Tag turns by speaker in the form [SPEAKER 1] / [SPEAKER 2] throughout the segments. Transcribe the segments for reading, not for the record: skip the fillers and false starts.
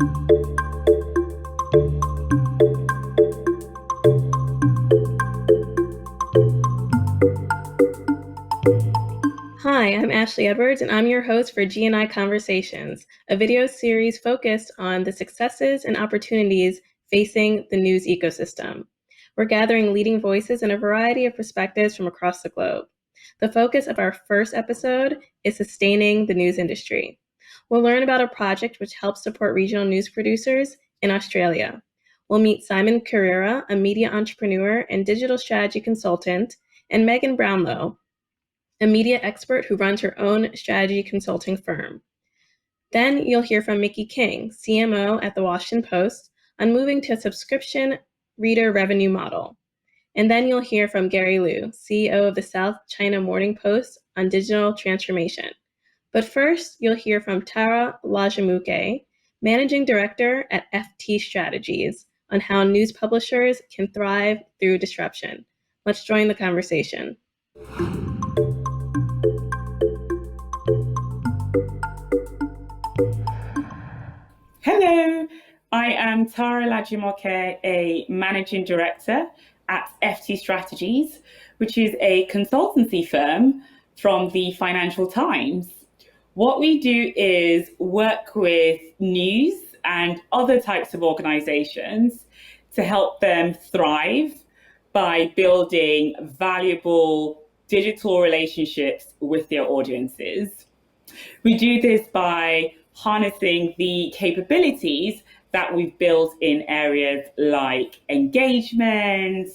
[SPEAKER 1] Hi, I'm Ashley Edwards, and I'm your host for GNI Conversations, a video series focused on the successes and opportunities facing the news ecosystem. We're gathering leading voices and a variety of perspectives from across the globe. The focus of our first episode is sustaining the news industry. We'll learn about a project which helps support regional news producers in Australia. We'll meet Simon Crerar, a media entrepreneur and digital strategy consultant, and Megan Brownlow, a media expert who runs her own strategy consulting firm. Then you'll hear from Miki, CMO at the Washington Post, on moving to a subscription reader revenue model. And then you'll hear from Gary Liu, CEO of the South China Morning Post, on digital transformation. But first, you'll hear from Tara Lajumoke, Managing Director at FT Strategies, on how news publishers can thrive through disruption. Let's join the conversation.
[SPEAKER 2] Hello, I am Tara Lajumoke, a Managing Director at FT Strategies, which is a consultancy firm from the Financial Times. What we do is work with news and other types of organizations to help them thrive by building valuable digital relationships with their audiences. We do this by harnessing the capabilities that we've built in areas like engagement,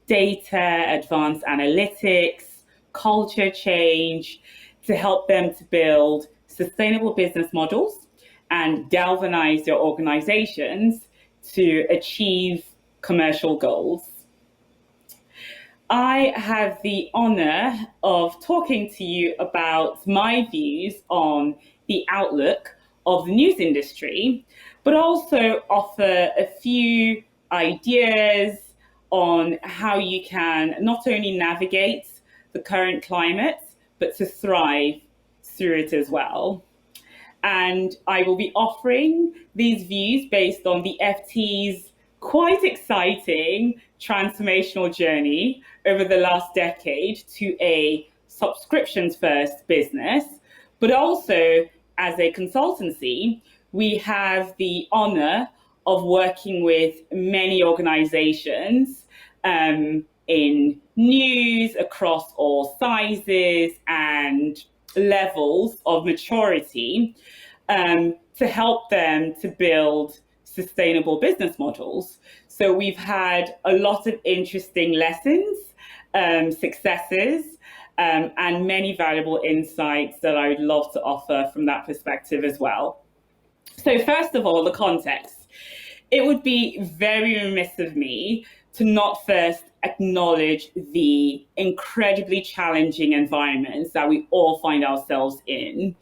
[SPEAKER 2] data, advanced analytics, culture change, to help them to build sustainable business models and galvanize their organizations to achieve commercial goals. I have the honor of talking to you about my views on the outlook of the news industry, but also offer a few ideas on how you can not only navigate the current climate, but to thrive through it as well. And I will be offering these views based on the FT's quite exciting transformational journey over the last decade to a subscriptions first business, but also as a consultancy, we have the honor of working with many organizations in news across all sizes and levels of maturity to help them to build sustainable business models. So we've had a lot of interesting lessons, successes, and many valuable insights that I would love to offer from that perspective as well. So first of all, the context. It would be very remiss of me to not first acknowledge the incredibly challenging environments that we all find ourselves in.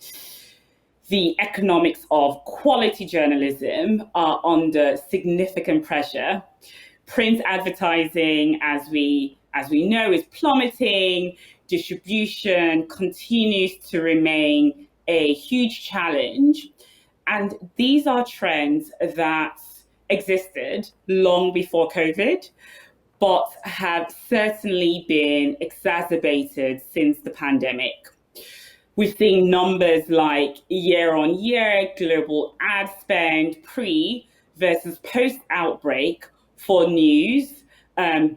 [SPEAKER 2] The economics of quality journalism are under significant pressure. Print advertising, as we know, is plummeting. Distribution continues to remain a huge challenge. And these are trends that existed long before COVID, but have certainly been exacerbated since the pandemic. We've seen numbers like year-on-year global ad spend pre versus post-outbreak for news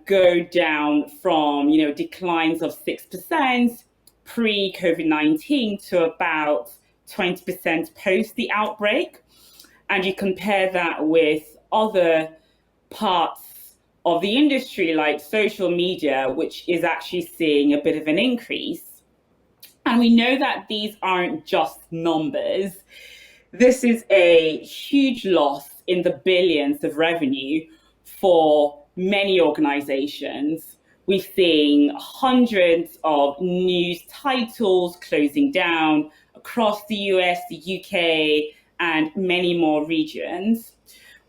[SPEAKER 2] go down from declines of 6% pre-COVID-19 to about 20% post the outbreak. And you compare that with other parts of the industry like social media, which is actually seeing a bit of an increase. And we know that these aren't just numbers. This is a huge loss in the billions of revenue for many organizations. We're seeing hundreds of news titles closing down across the US, the UK, and many more regions,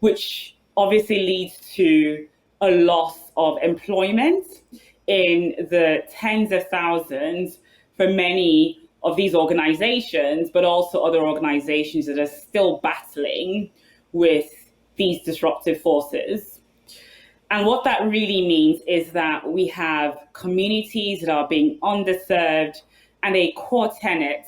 [SPEAKER 2] which obviously leads to a loss of employment in the tens of thousands for many of these organizations, but also other organizations that are still battling with these disruptive forces. And what that really means is that we have communities that are being underserved, and a core tenet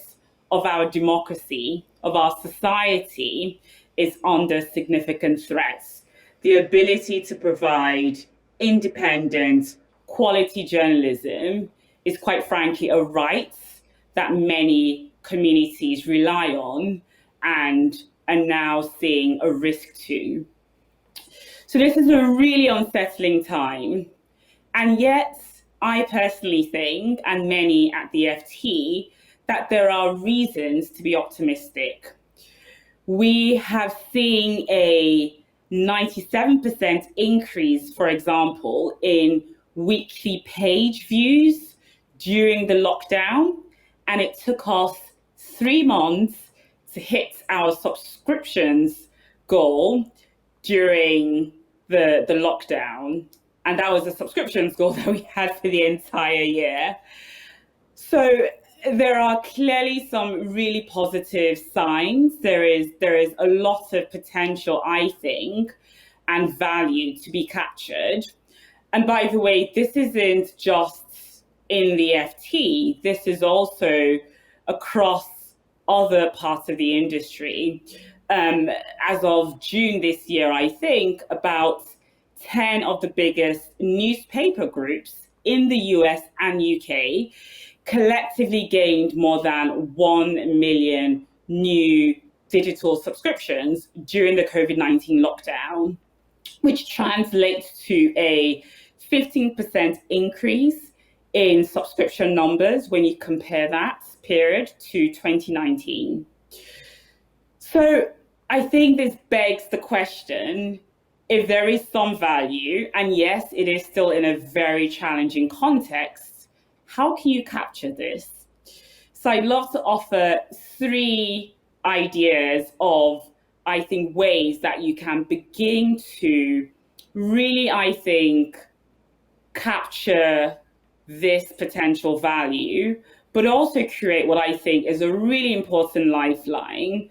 [SPEAKER 2] of our democracy, of our society, is under significant threats. The ability to provide independent, quality journalism is, quite frankly, a right that many communities rely on and are now seeing a risk to. So this is a really unsettling time. And yet, I personally think, and many at the FT, that there are reasons to be optimistic. We have seen a 97% increase, for example, in weekly page views during the lockdown. And it took us 3 months to hit our subscriptions goal during the lockdown. And that was a subscriptions goal that we had for the entire year. So there are clearly some really positive signs. There is a lot of potential, I think, and value to be captured. And by the way, this isn't just in the FT. This is also across other parts of the industry. As of June this year, I think about 10 of the biggest newspaper groups in the US and UK collectively gained more than 1 million new digital subscriptions during the COVID-19 lockdown, which translates to a 15% increase in subscription numbers when you compare that period to 2019. So I think this begs the question, if there is some value, and yes, it is still in a very challenging context, how can you capture this? So I'd love to offer 3 ideas of, I think, ways that you can begin to really, I think, capture this potential value, but also create what I think is a really important lifeline.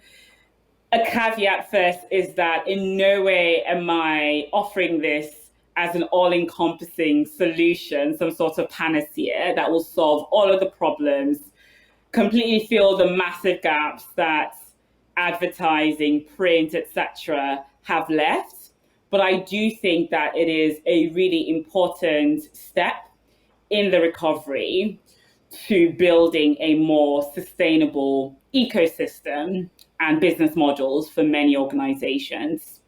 [SPEAKER 2] A caveat first is that in no way am I offering this as an all-encompassing solution, some sort of panacea that will solve all of the problems, completely fill the massive gaps that advertising, print, etc. have left. But I do think that it is a really important step in the recovery to building a more sustainable ecosystem and business models for many organizations.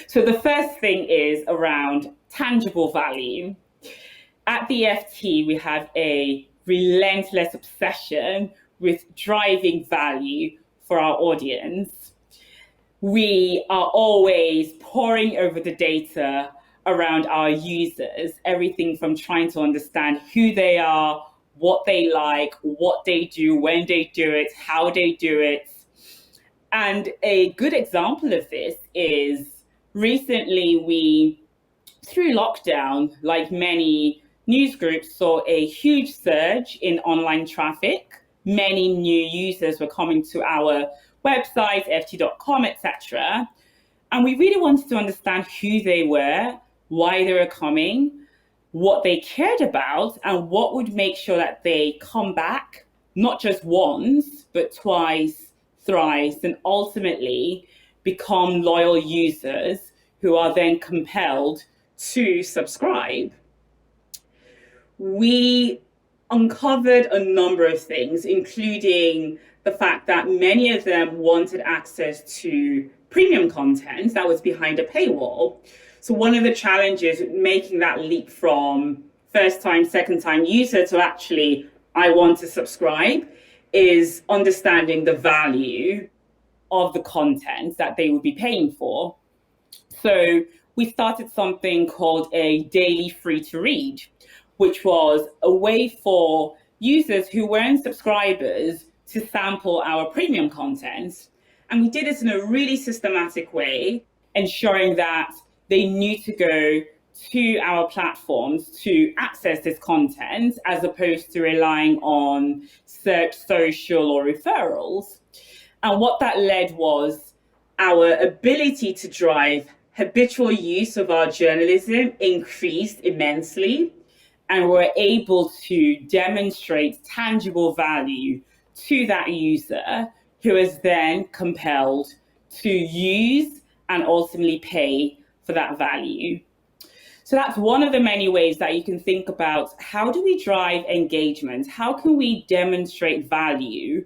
[SPEAKER 2] So the first thing is around tangible value. At the FT, we have a relentless obsession with driving value for our audience. We are always poring over the data around our users, everything from trying to understand who they are, what they like, what they do, when they do it, how they do it. And a good example of this is recently we, through lockdown, like many news groups, saw a huge surge in online traffic. Many new users were coming to our website, ft.com, etc. And we really wanted to understand who they were, why they were coming, what they cared about, and what would make sure that they come back, not just once, but twice, thrice, and ultimately become loyal users who are then compelled to subscribe. We uncovered a number of things, including the fact that many of them wanted access to premium content that was behind a paywall. So one of the challenges making that leap from first time, second time user to actually, I want to subscribe, is understanding the value of the content that they would be paying for. So we started something called a daily free to read, which was a way for users who weren't subscribers to sample our premium content. And we did it in a really systematic way, ensuring that they knew to go to our platforms to access this content, as opposed to relying on search, social, or referrals. And what that led was our ability to drive habitual use of our journalism increased immensely, and we're able to demonstrate tangible value to that user who is then compelled to use and ultimately pay for that value. So that's one of the many ways that you can think about how do we drive engagement? How can we demonstrate value?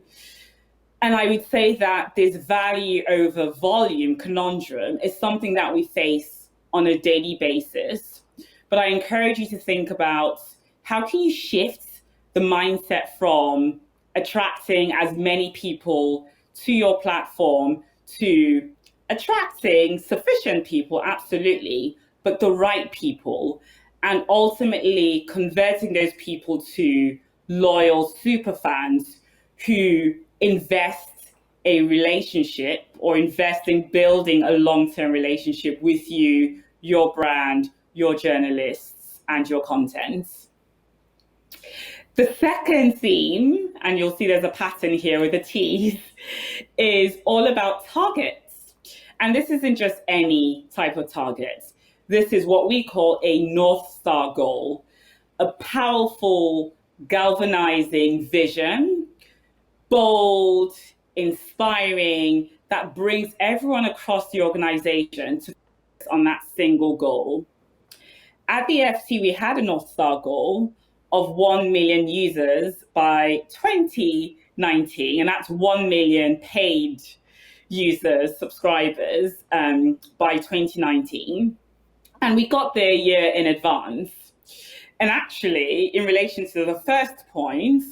[SPEAKER 2] And I would say that this value over volume conundrum is something that we face on a daily basis. But I encourage you to think about how can you shift the mindset from attracting as many people to your platform to attracting sufficient people, absolutely, but the right people, and ultimately converting those people to loyal super fans who invest a relationship or invest in building a long-term relationship with you, your brand, your journalists, and your content. The second theme, and you'll see there's a pattern here with the T's, is all about targets. And this isn't just any type of target. This is what we call a North Star goal, a powerful, galvanizing vision, bold, inspiring, that brings everyone across the organization to focus on that single goal. At the FT, we had a North Star goal of 1 million users by 2019, and that's 1 million paid users, subscribers, by 2019. And we got there a year in advance. And actually, in relation to the first point,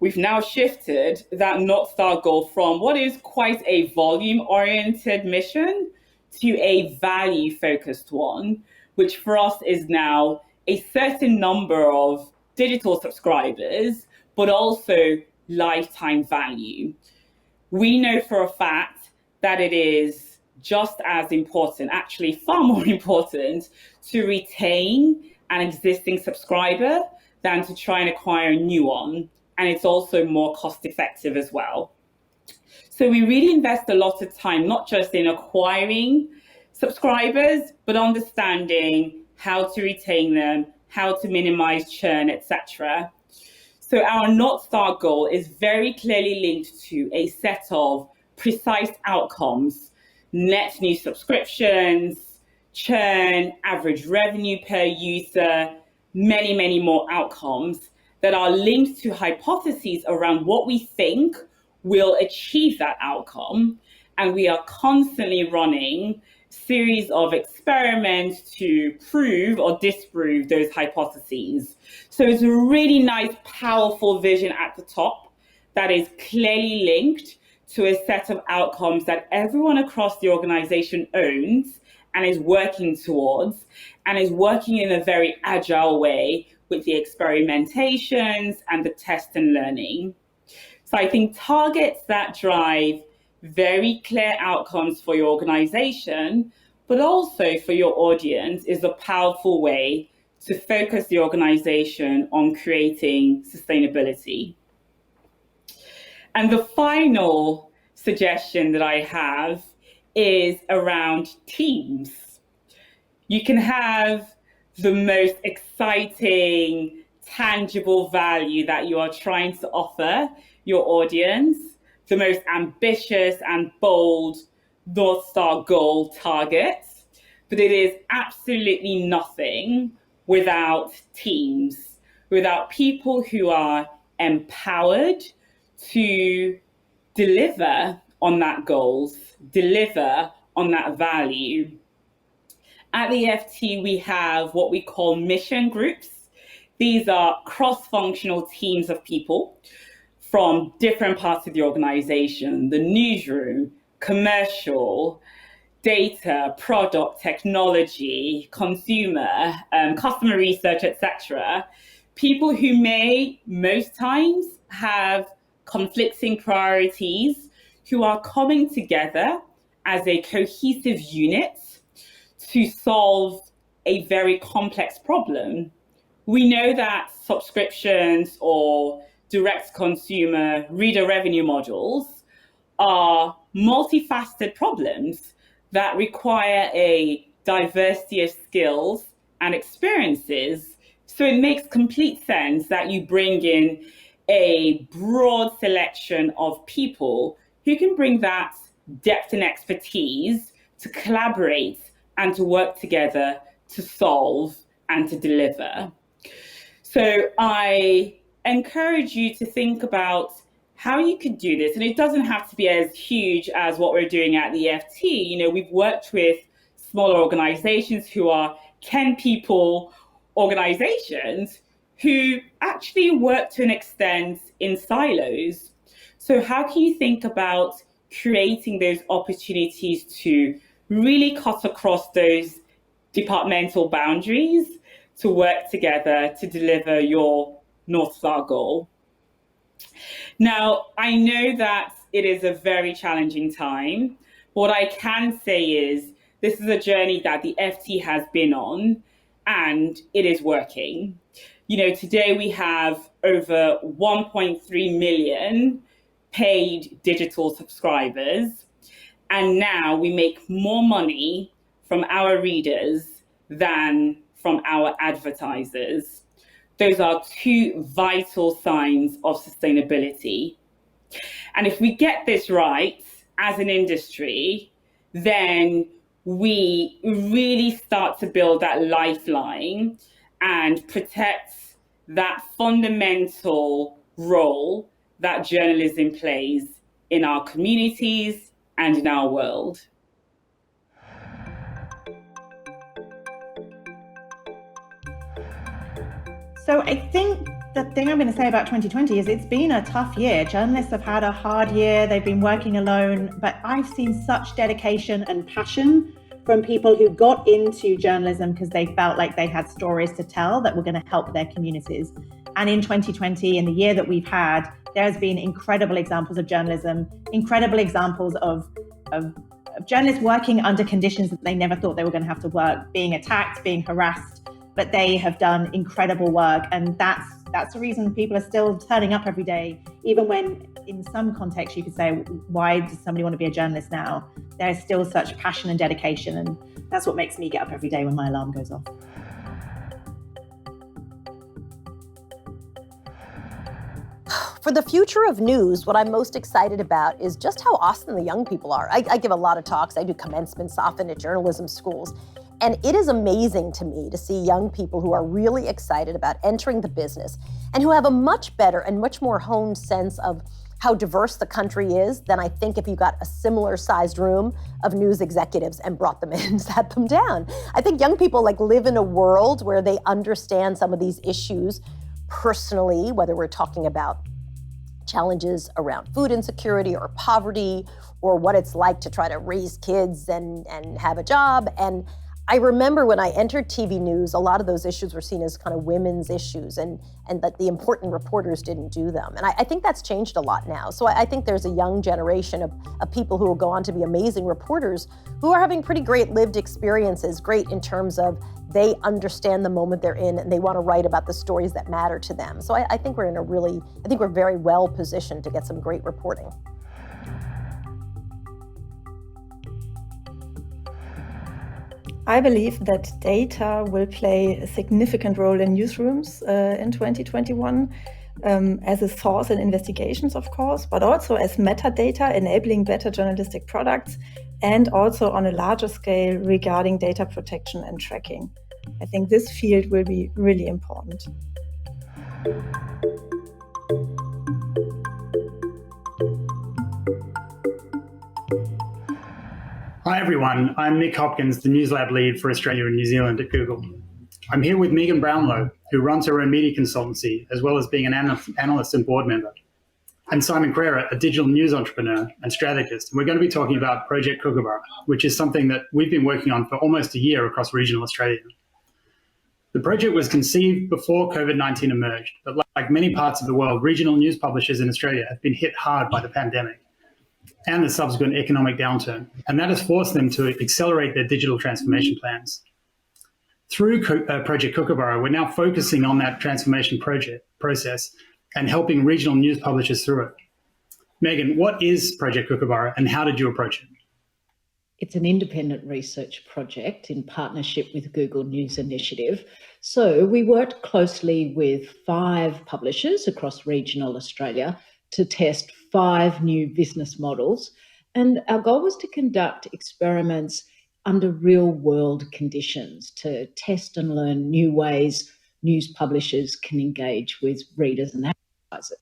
[SPEAKER 2] we've now shifted that North Star goal from what is quite a volume-oriented mission to a value-focused one, which for us is now a certain number of digital subscribers, but also lifetime value. We know for a fact that it is just as important, actually far more important, to retain an existing subscriber than to try and acquire a new one. And it's also more cost effective as well. So we really invest a lot of time, not just in acquiring subscribers, but understanding how to retain them, how to minimize churn, etc. So our North Star goal is very clearly linked to a set of precise outcomes: net new subscriptions, churn, average revenue per user, many, many more outcomes that are linked to hypotheses around what we think will achieve that outcome. And we are constantly running series of experiments to prove or disprove those hypotheses. So it's a really nice, powerful vision at the top that is clearly linked to a set of outcomes that everyone across the organization owns and is working towards, and is working in a very agile way with the experimentations and the test and learning. So I think targets that drive very clear outcomes for your organization, but also for your audience, is a powerful way to focus the organization on creating sustainability. And the final suggestion that I have is around teams. You can have the most exciting, tangible value that you are trying to offer your audience, the most ambitious and bold North Star goal targets, but it is absolutely nothing without teams, without people who are empowered to deliver on that goals, deliver on that value. At the FT, we have what we call mission groups. These are cross-functional teams of people from different parts of the organization: the newsroom, commercial, data, product, technology, consumer, customer research, etc. People who may most times have conflicting priorities, who are coming together as a cohesive unit to solve a very complex problem. We know that subscriptions or direct consumer reader revenue models are multifaceted problems that require a diversity of skills and experiences. So it makes complete sense that you bring in a broad selection of people who can bring that depth and expertise to collaborate and to work together to solve and to deliver. So I encourage you to think about how you could do this. And it doesn't have to be as huge as what we're doing at the FT. You know, we've worked with smaller organizations who are 10 people organizations who actually work to an extent in silos. So how can you think about creating those opportunities to really cut across those departmental boundaries to work together to deliver your North Star goal? Now, I know that it is a very challenging time. What I can say is this is a journey that the FT has been on, and it is working. You know, today we have over 1.3 million paid digital subscribers, and now we make more money from our readers than from our advertisers. Those are two vital signs of sustainability. And if we get this right as an industry, then we really start to build that lifeline and protect that fundamental role that journalism plays in our communities and in our world.
[SPEAKER 3] So I think the thing I'm going to say about 2020 is it's been a tough year. Journalists have had a hard year. They've been working alone, but I've seen such dedication and passion from people who got into journalism because they felt like they had stories to tell that were going to help their communities. And in 2020, in the year that we've had, there's been incredible examples of journalism, incredible examples of journalists working under conditions that they never thought they were going to have to work, being attacked, being harassed, but they have done incredible work. And that's the reason people are still turning up every day, even when in some context you could say, why does somebody want to be a journalist now? There's still such passion and dedication, and that's what makes me get up every day when my alarm goes off.
[SPEAKER 4] For the future of news, what I'm most excited about is just how awesome the young people are. I give a lot of talks. I do commencements often at journalism schools. And it is amazing to me to see young people who are really excited about entering the business and who have a much better and much more honed sense of how diverse the country is than I think if you got a similar sized room of news executives and brought them in and sat them down. I think young people live in a world where they understand some of these issues personally, whether we're talking about challenges around food insecurity or poverty, or what it's like to try to raise kids and have a job. And I remember when I entered TV news, a lot of those issues were seen as kind of women's issues, and that the important reporters didn't do them. And I think that's changed a lot now. So I think there's a young generation of people who will go on to be amazing reporters who are having pretty great lived experiences, great in terms of they understand the moment they're in and they want to write about the stories that matter to them. So I think we're very well positioned to get some great reporting.
[SPEAKER 5] I believe that data will play a significant role in newsrooms in 2021 as a source in investigations, of course, but also as metadata enabling better journalistic products, and also on a larger scale regarding data protection and tracking. I think this field will be really important.
[SPEAKER 6] Hi everyone, I'm Nick Hopkins, the News Lab lead for Australia and New Zealand at Google. I'm here with Megan Brownlow, who runs her own media consultancy, as well as being an analyst and board member, and Simon Crerar, a digital news entrepreneur and strategist. And we're going to be talking about Project Kookaburra, which is something that we've been working on for almost a year across regional Australia. The project was conceived before COVID-19 emerged, but like many parts of the world, regional news publishers in Australia have been hit hard by the pandemic and the subsequent economic downturn, and that has forced them to accelerate their digital transformation plans. Through Project Kookaburra, we're now focusing on that transformation process and helping regional news publishers through it. Megan, what is Project Kookaburra and how did you approach it?
[SPEAKER 7] It's an independent research project in partnership with Google News Initiative. So we worked closely with 5 publishers across regional Australia to test 5 new business models. And our goal was to conduct experiments under real world conditions to test and learn new ways news publishers can engage with readers and advertisers.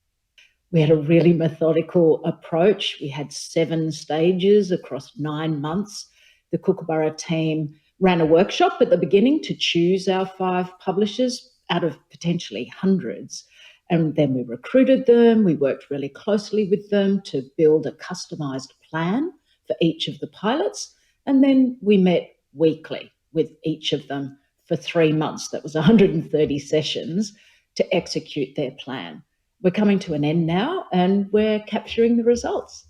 [SPEAKER 7] We had a really methodical approach. We had 7 stages across 9 months. The Kookaburra team ran a workshop at the beginning to choose our 5 publishers out of potentially hundreds. And then we recruited them. We worked really closely with them to build a customised plan for each of the pilots. And then we met weekly with each of them for 3 months. That was 130 sessions to execute their plan. We're coming to an end now and we're capturing the results.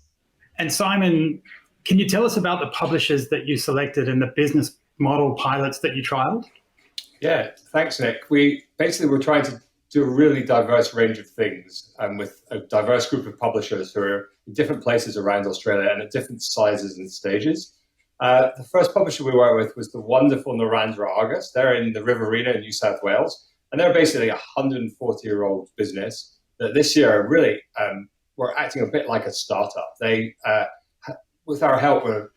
[SPEAKER 6] And Simon, can you tell us about the publishers that you selected and the business model pilots that you trialed?
[SPEAKER 8] Yeah, thanks, Nick. We basically were trying to do a really diverse range of things with a diverse group of publishers who are in different places around Australia and at different sizes and stages. The first publisher we worked with was the wonderful Narrandera Argus. They're in the Riverina in New South Wales, and they're basically a 140-year-old business that this year really were acting a bit like a startup. They, with our help, were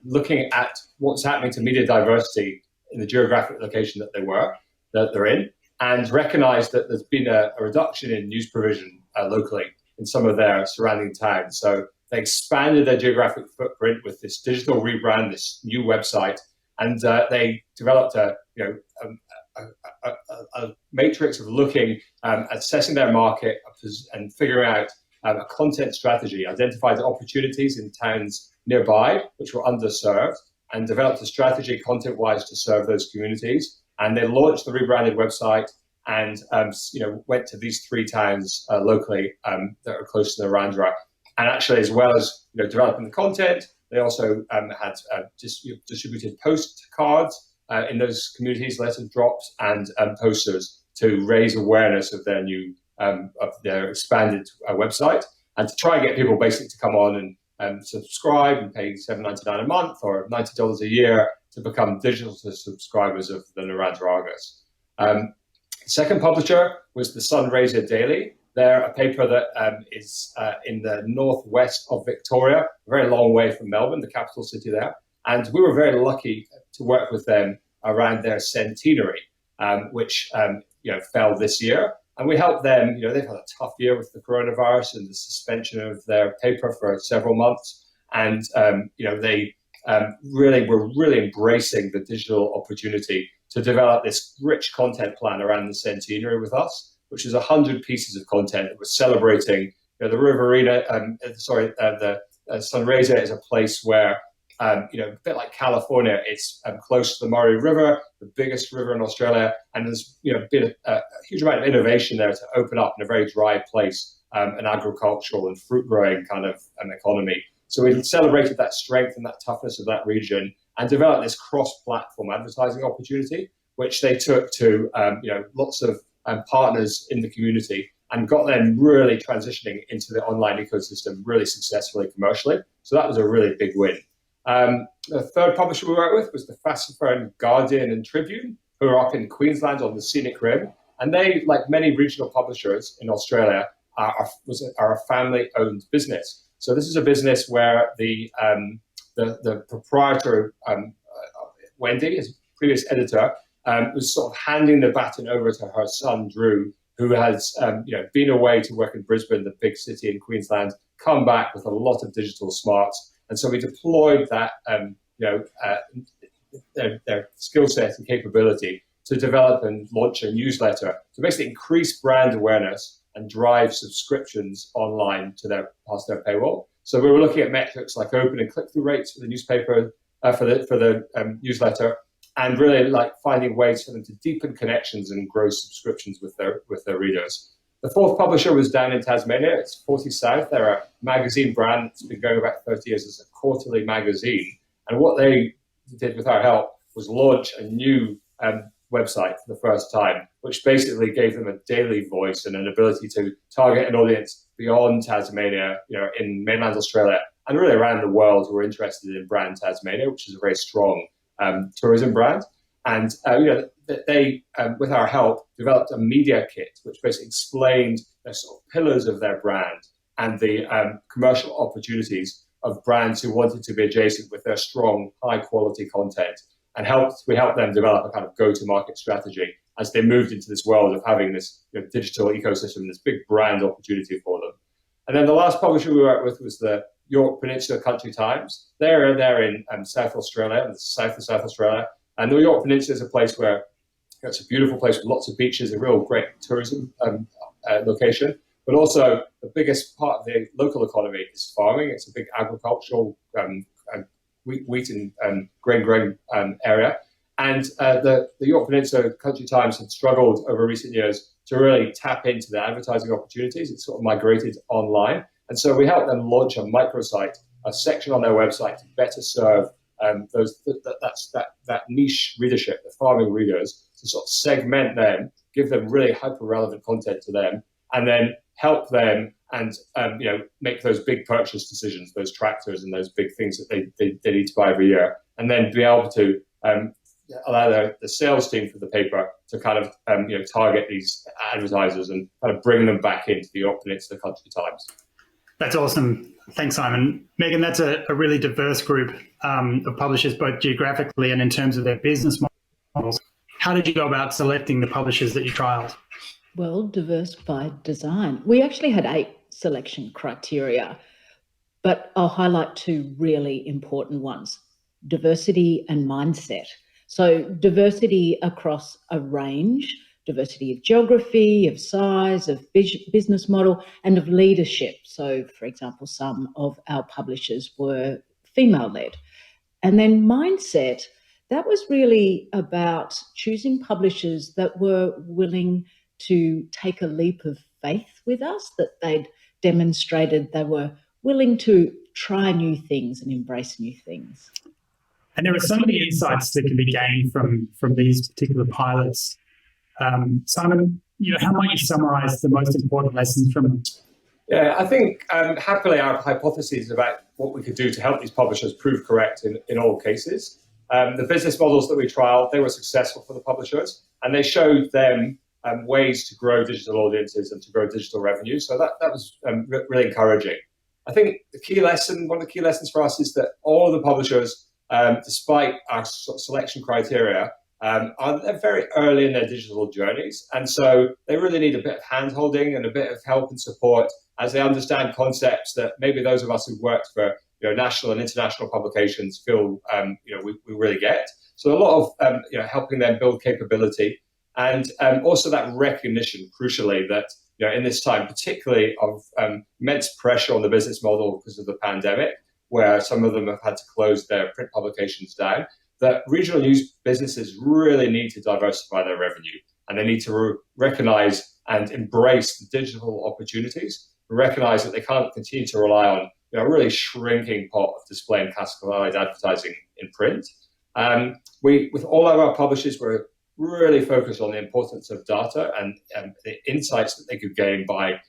[SPEAKER 8] looking at what's happening to media diversity in the geographic location that they're in, and recognized that there's been a reduction in news provision locally in some of their surrounding towns. So they expanded their geographic footprint with this digital rebrand, this new website, and they developed a matrix of looking at assessing their market and figuring out a content strategy, identified opportunities in towns nearby which were underserved, and developed a strategy content-wise to serve those communities. And they launched the rebranded website and went to these 3 towns locally that are close to Narrandera. And actually, as well as developing the content, they also had distributed postcards in those communities, letter drops, and posters to raise awareness of their new, of their expanded website, and to try and get people basically to come on and subscribe and pay $7.99 a month or $90 a year to become digital subscribers of the Narrandera Argus. Second publisher was the Sunraysia Daily. They're a paper that is in the northwest of Victoria, a very long way from Melbourne, the capital city there. And we were very lucky to work with them around their centenary, which fell this year. And we helped them. They've had a tough year with the coronavirus and the suspension of their paper for several months. And they were really embracing the digital opportunity to develop this rich content plan around the centenary with us, which is 100 pieces of content that was celebrating the Riverina. The Sunraysia is a place where, a bit like California, it's close to the Murray River, the biggest river in Australia, and there's been a huge amount of innovation there to open up in a very dry place, an agricultural and fruit growing kind of economy. So we celebrated that strength and that toughness of that region and developed this cross-platform advertising opportunity, which they took to lots of partners in the community and got them really transitioning into the online ecosystem really successfully commercially. So that was a really big win. The third publisher we worked with was the Fassifer Guardian and Tribune, who are up in Queensland on the Scenic Rim. And they, like many regional publishers in Australia, are a family-owned business. So this is a business where the proprietor, Wendy, his previous editor, was sort of handing the baton over to her son, Drew, who has been away to work in Brisbane, the big city in Queensland, come back with a lot of digital smarts. And so we deployed that, their skill set and capability to develop and launch a newsletter to basically increase brand awareness and drive subscriptions online to past their paywall. So we were looking at metrics like open and click-through rates for the newspaper, for the newsletter, and really like finding ways for them to deepen connections and grow subscriptions with their readers. The fourth publisher was down in Tasmania. It's 40 South. They're a magazine brand that's been going about 30 years as a quarterly magazine. And what they did with our help was launch a new website for the first time, which basically gave them a daily voice and an ability to target an audience beyond Tasmania, in mainland Australia and really around the world who are interested in brand Tasmania, which is a very strong tourism brand. And they, with our help, developed a media kit which basically explained the sort of pillars of their brand and the commercial opportunities of brands who wanted to be adjacent with their strong, high-quality content. And we helped them develop a kind of go-to-market strategy as they moved into this world of having this digital ecosystem, this big brand opportunity for them. And then the last publisher we worked with was the Yorke Peninsula Country Times. They're in South Australia, in the south of South Australia. And the Yorke Peninsula is a place where it's a beautiful place with lots of beaches, a real great tourism location. But also the biggest part of the local economy is farming. It's a big agricultural wheat and grain area. And the Yorke Peninsula Country Times had struggled over recent years to really tap into the advertising opportunities. It's sort of migrated online. And so we helped them launch a microsite, a section on their website to better serve that niche readership, the farming readers, to sort of segment them, give them really hyper-relevant content to them, and then help them and make those big purchase decisions, those tractors and those big things that they need to buy every year, and then be able to allow the sales team for the paper to kind of target these advertisers and kind of bring them back into the Yorke Peninsula Country Times.
[SPEAKER 6] That's awesome. Thanks, Simon. Megan, that's a really diverse group of publishers, both geographically and in terms of their business models. How did you go about selecting the publishers that you trialed?
[SPEAKER 7] Well, diverse by design. We actually had 8 selection criteria, but I'll highlight 2 really important ones: diversity and mindset. So diversity across a range, diversity of geography, of size, of business model, and of leadership. So, for example, some of our publishers were female-led. And then mindset, that was really about choosing publishers that were willing to take a leap of faith with us, that they'd demonstrated they were willing to try new things and embrace new things.
[SPEAKER 6] And there are so many insights that can be gained from these particular pilots. Simon, how might you summarize the most important lessons from them?
[SPEAKER 8] Yeah, I think happily our hypotheses about what we could do to help these publishers prove correct in all cases. The business models that we trialed, they were successful for the publishers, and they showed them ways to grow digital audiences and to grow digital revenue. So that was really encouraging. I think one of the key lessons for us is that all of the publishers, despite our selection criteria, they're very early in their digital journeys. And so they really need a bit of hand-holding and a bit of help and support as they understand concepts that maybe those of us who've worked for national and international publications feel we really get. So a lot of helping them build capability, and also that recognition, crucially, that in this time, particularly of immense pressure on the business model because of the pandemic, where some of them have had to close their print publications down, that regional news businesses really need to diversify their revenue, and they need to recognize and embrace the digital opportunities, recognize that they can't continue to rely on a really shrinking pot of display and classified advertising in print. With all of our publishers, we're really focused on the importance of data and the insights that they could gain by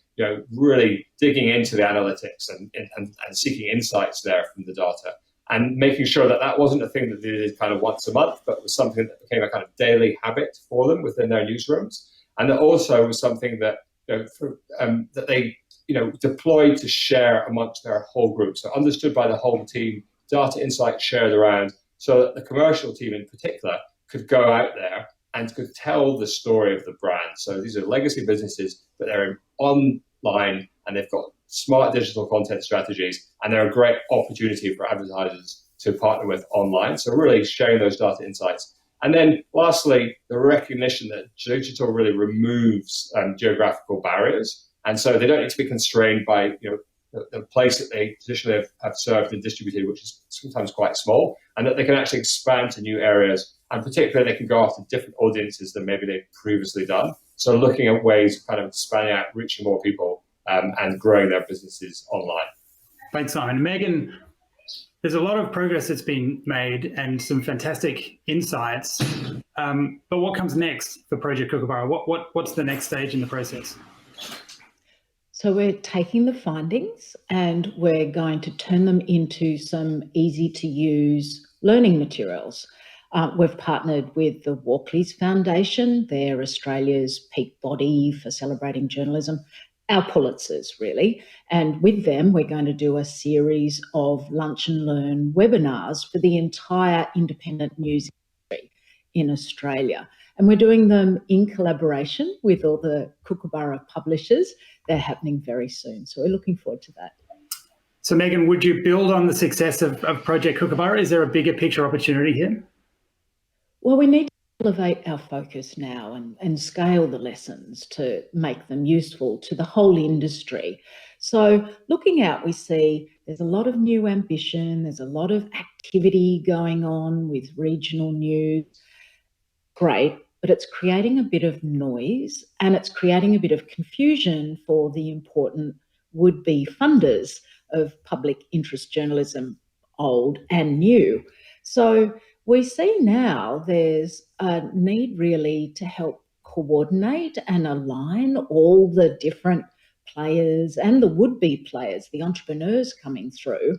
[SPEAKER 8] really digging into the analytics and seeking insights there from the data, and making sure that wasn't a thing that they did kind of once a month, but was something that became a kind of daily habit for them within their newsrooms, and that also was something that that they deployed to share amongst their whole group, so understood by the whole team, data insights shared around, so that the commercial team in particular could go out there and could tell the story of the brand. So these are legacy businesses, but they're online and they've got smart digital content strategies, and they're a great opportunity for advertisers to partner with online. So really sharing those data insights. And then lastly, the recognition that digital really removes geographical barriers. And so they don't need to be constrained by the place that they traditionally have served and distributed, which is sometimes quite small, and that they can actually expand to new areas. And particularly, they can go after different audiences than maybe they've previously done. So looking at ways of kind of expanding out, reaching more people, and growing their businesses online.
[SPEAKER 6] Thanks, Simon. Megan, there's a lot of progress that's been made and some fantastic insights. But what comes next for Project Kookaburra? What's the next stage in the process?
[SPEAKER 7] So we're taking the findings and we're going to turn them into some easy-to-use learning materials. We've partnered with the Walkleys Foundation. They're Australia's peak body for celebrating journalism, our Pulitzers, really. And with them, we're going to do a series of lunch and learn webinars for the entire independent news industry in Australia. And we're doing them in collaboration with all the Kookaburra publishers. They're happening very soon. So we're looking forward to that.
[SPEAKER 6] So Megan, would you build on the success of Project Kookaburra? Is there a bigger picture opportunity here?
[SPEAKER 7] Well, we need to elevate our focus now and scale the lessons to make them useful to the whole industry. So looking out, we see there's a lot of new ambition, there's a lot of activity going on with regional news. Great, but it's creating a bit of noise and it's creating a bit of confusion for the important would-be funders of public interest journalism, old and new. So we see now there's a need really to help coordinate and align all the different players and the would-be players, the entrepreneurs coming through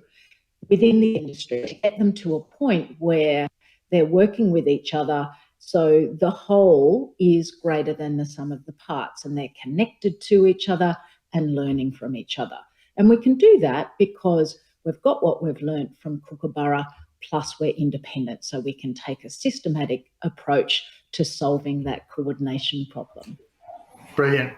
[SPEAKER 7] within the industry to get them to a point where they're working with each other so the whole is greater than the sum of the parts and they're connected to each other and learning from each other. And we can do that because we've got what we've learned from Kookaburra, plus we're independent, so we can take a systematic approach to solving that coordination problem.
[SPEAKER 6] Brilliant.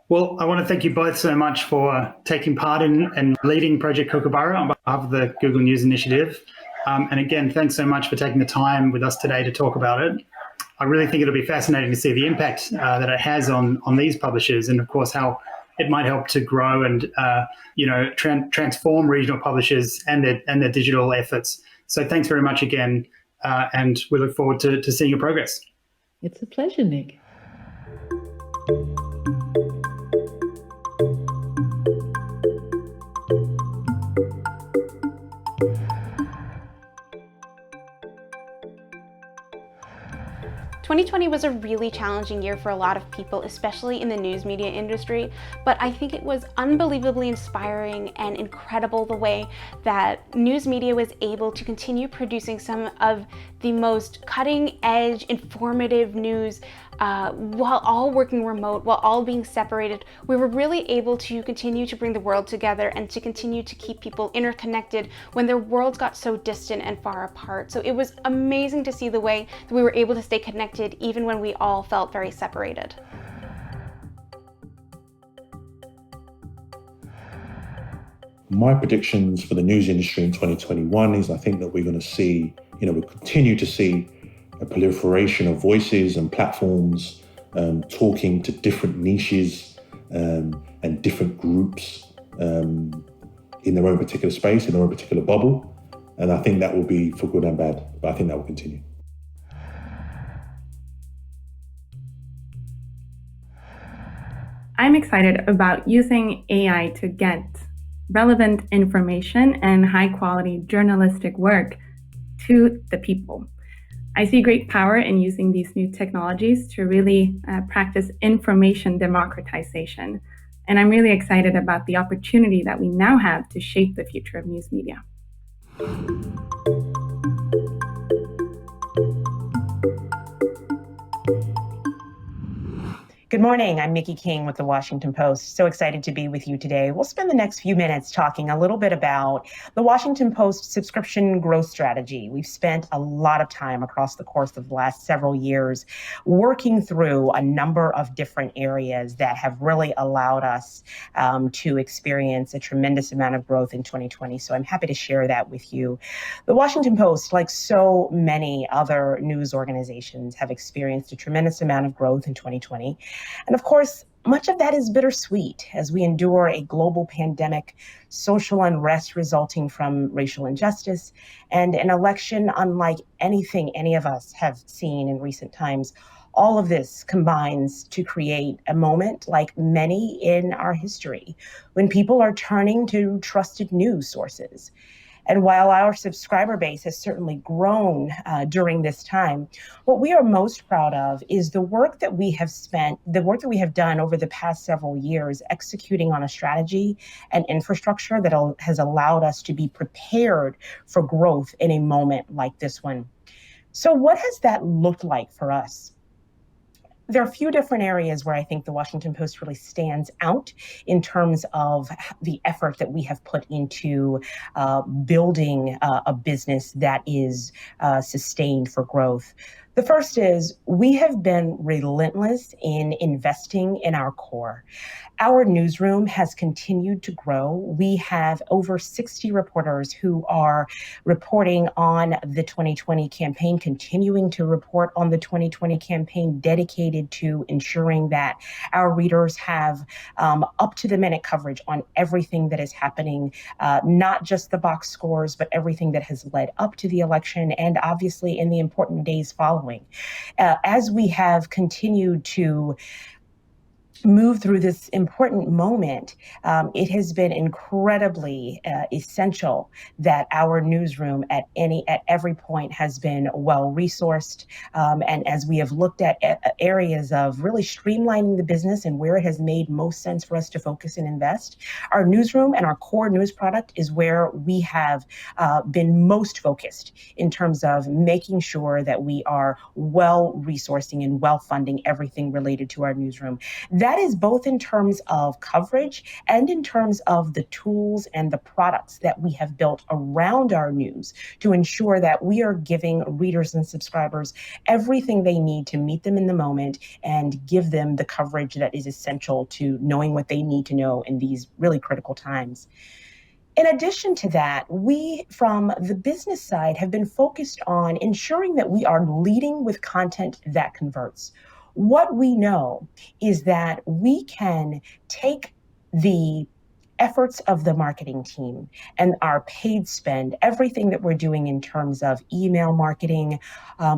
[SPEAKER 6] Well, I want to thank you both so much for taking part in and leading Project Kookaburra on behalf of the Google News Initiative. And again, thanks so much for taking the time with us today to talk about it. I really think it'll be fascinating to see the impact that it has on these publishers and, of course, how it might help to grow and transform regional publishers and their digital efforts. So thanks very much again, and we look forward to seeing your progress.
[SPEAKER 7] It's a pleasure, Nick.
[SPEAKER 9] "2020 was a really challenging year for a lot of people, especially in the news media industry, but I think it was unbelievably inspiring and incredible the way that news media was able to continue producing some of the most cutting-edge, informative news while all working remote, while all being separated. We were really able to continue to bring the world together and to continue to keep people interconnected when their worlds got so distant and far apart. So it was amazing to see the way that we were able to stay connected even when we all felt very separated."
[SPEAKER 10] My predictions for the news industry in 2021 is I think that we're going to see, we'll continue to see a proliferation of voices and platforms talking to different niches and different groups in their own particular space, in their own particular bubble. And I think that will be for good and bad, but I think that will continue.
[SPEAKER 11] I'm excited about using AI to get relevant information and high quality journalistic work to the people. I see great power in using these new technologies to really practice information democratization. And I'm really excited about the opportunity that we now have to shape the future of news media.
[SPEAKER 12] Good morning, I'm Miki King with The Washington Post. So excited to be with you today. We'll spend the next few minutes talking a little bit about The Washington Post subscription growth strategy. We've spent a lot of time across the course of the last several years working through a number of different areas that have really allowed us to experience a tremendous amount of growth in 2020. So I'm happy to share that with you. The Washington Post, like so many other news organizations, have experienced a tremendous amount of growth in 2020. And of course, much of that is bittersweet as we endure a global pandemic, social unrest resulting from racial injustice, and an election unlike anything any of us have seen in recent times. All of this combines to create a moment like many in our history when people are turning to trusted news sources. And while our subscriber base has certainly grown during this time, what we are most proud of is the work that we have done over the past several years, executing on a strategy and infrastructure that has allowed us to be prepared for growth in a moment like this one. So what has that looked like for us? There are a few different areas where I think the Washington Post really stands out in terms of the effort that we have put into building a business that is sustained for growth. The first is we have been relentless in investing in our core. Our newsroom has continued to grow. We have over 60 reporters who are reporting on the 2020 campaign, continuing to report on the 2020 campaign, dedicated to ensuring that our readers have up-to-the-minute coverage on everything that is happening, not just the box scores, but everything that has led up to the election and obviously in the important days following. As we have continued to move through this important moment, it has been incredibly essential that our newsroom at every point has been well resourced. And as we have looked at areas of really streamlining the business and where it has made most sense for us to focus and invest, our newsroom and our core news product is where we have been most focused in terms of making sure that we are well resourcing and well funding everything related to our newsroom. That is both in terms of coverage and in terms of the tools and the products that we have built around our news to ensure that we are giving readers and subscribers everything they need to meet them in the moment and give them the coverage that is essential to knowing what they need to know in these really critical times. In addition to that, we, from the business side, have been focused on ensuring that we are leading with content that converts. What we know is that we can take the efforts of the marketing team and our paid spend, everything that we're doing in terms of email marketing,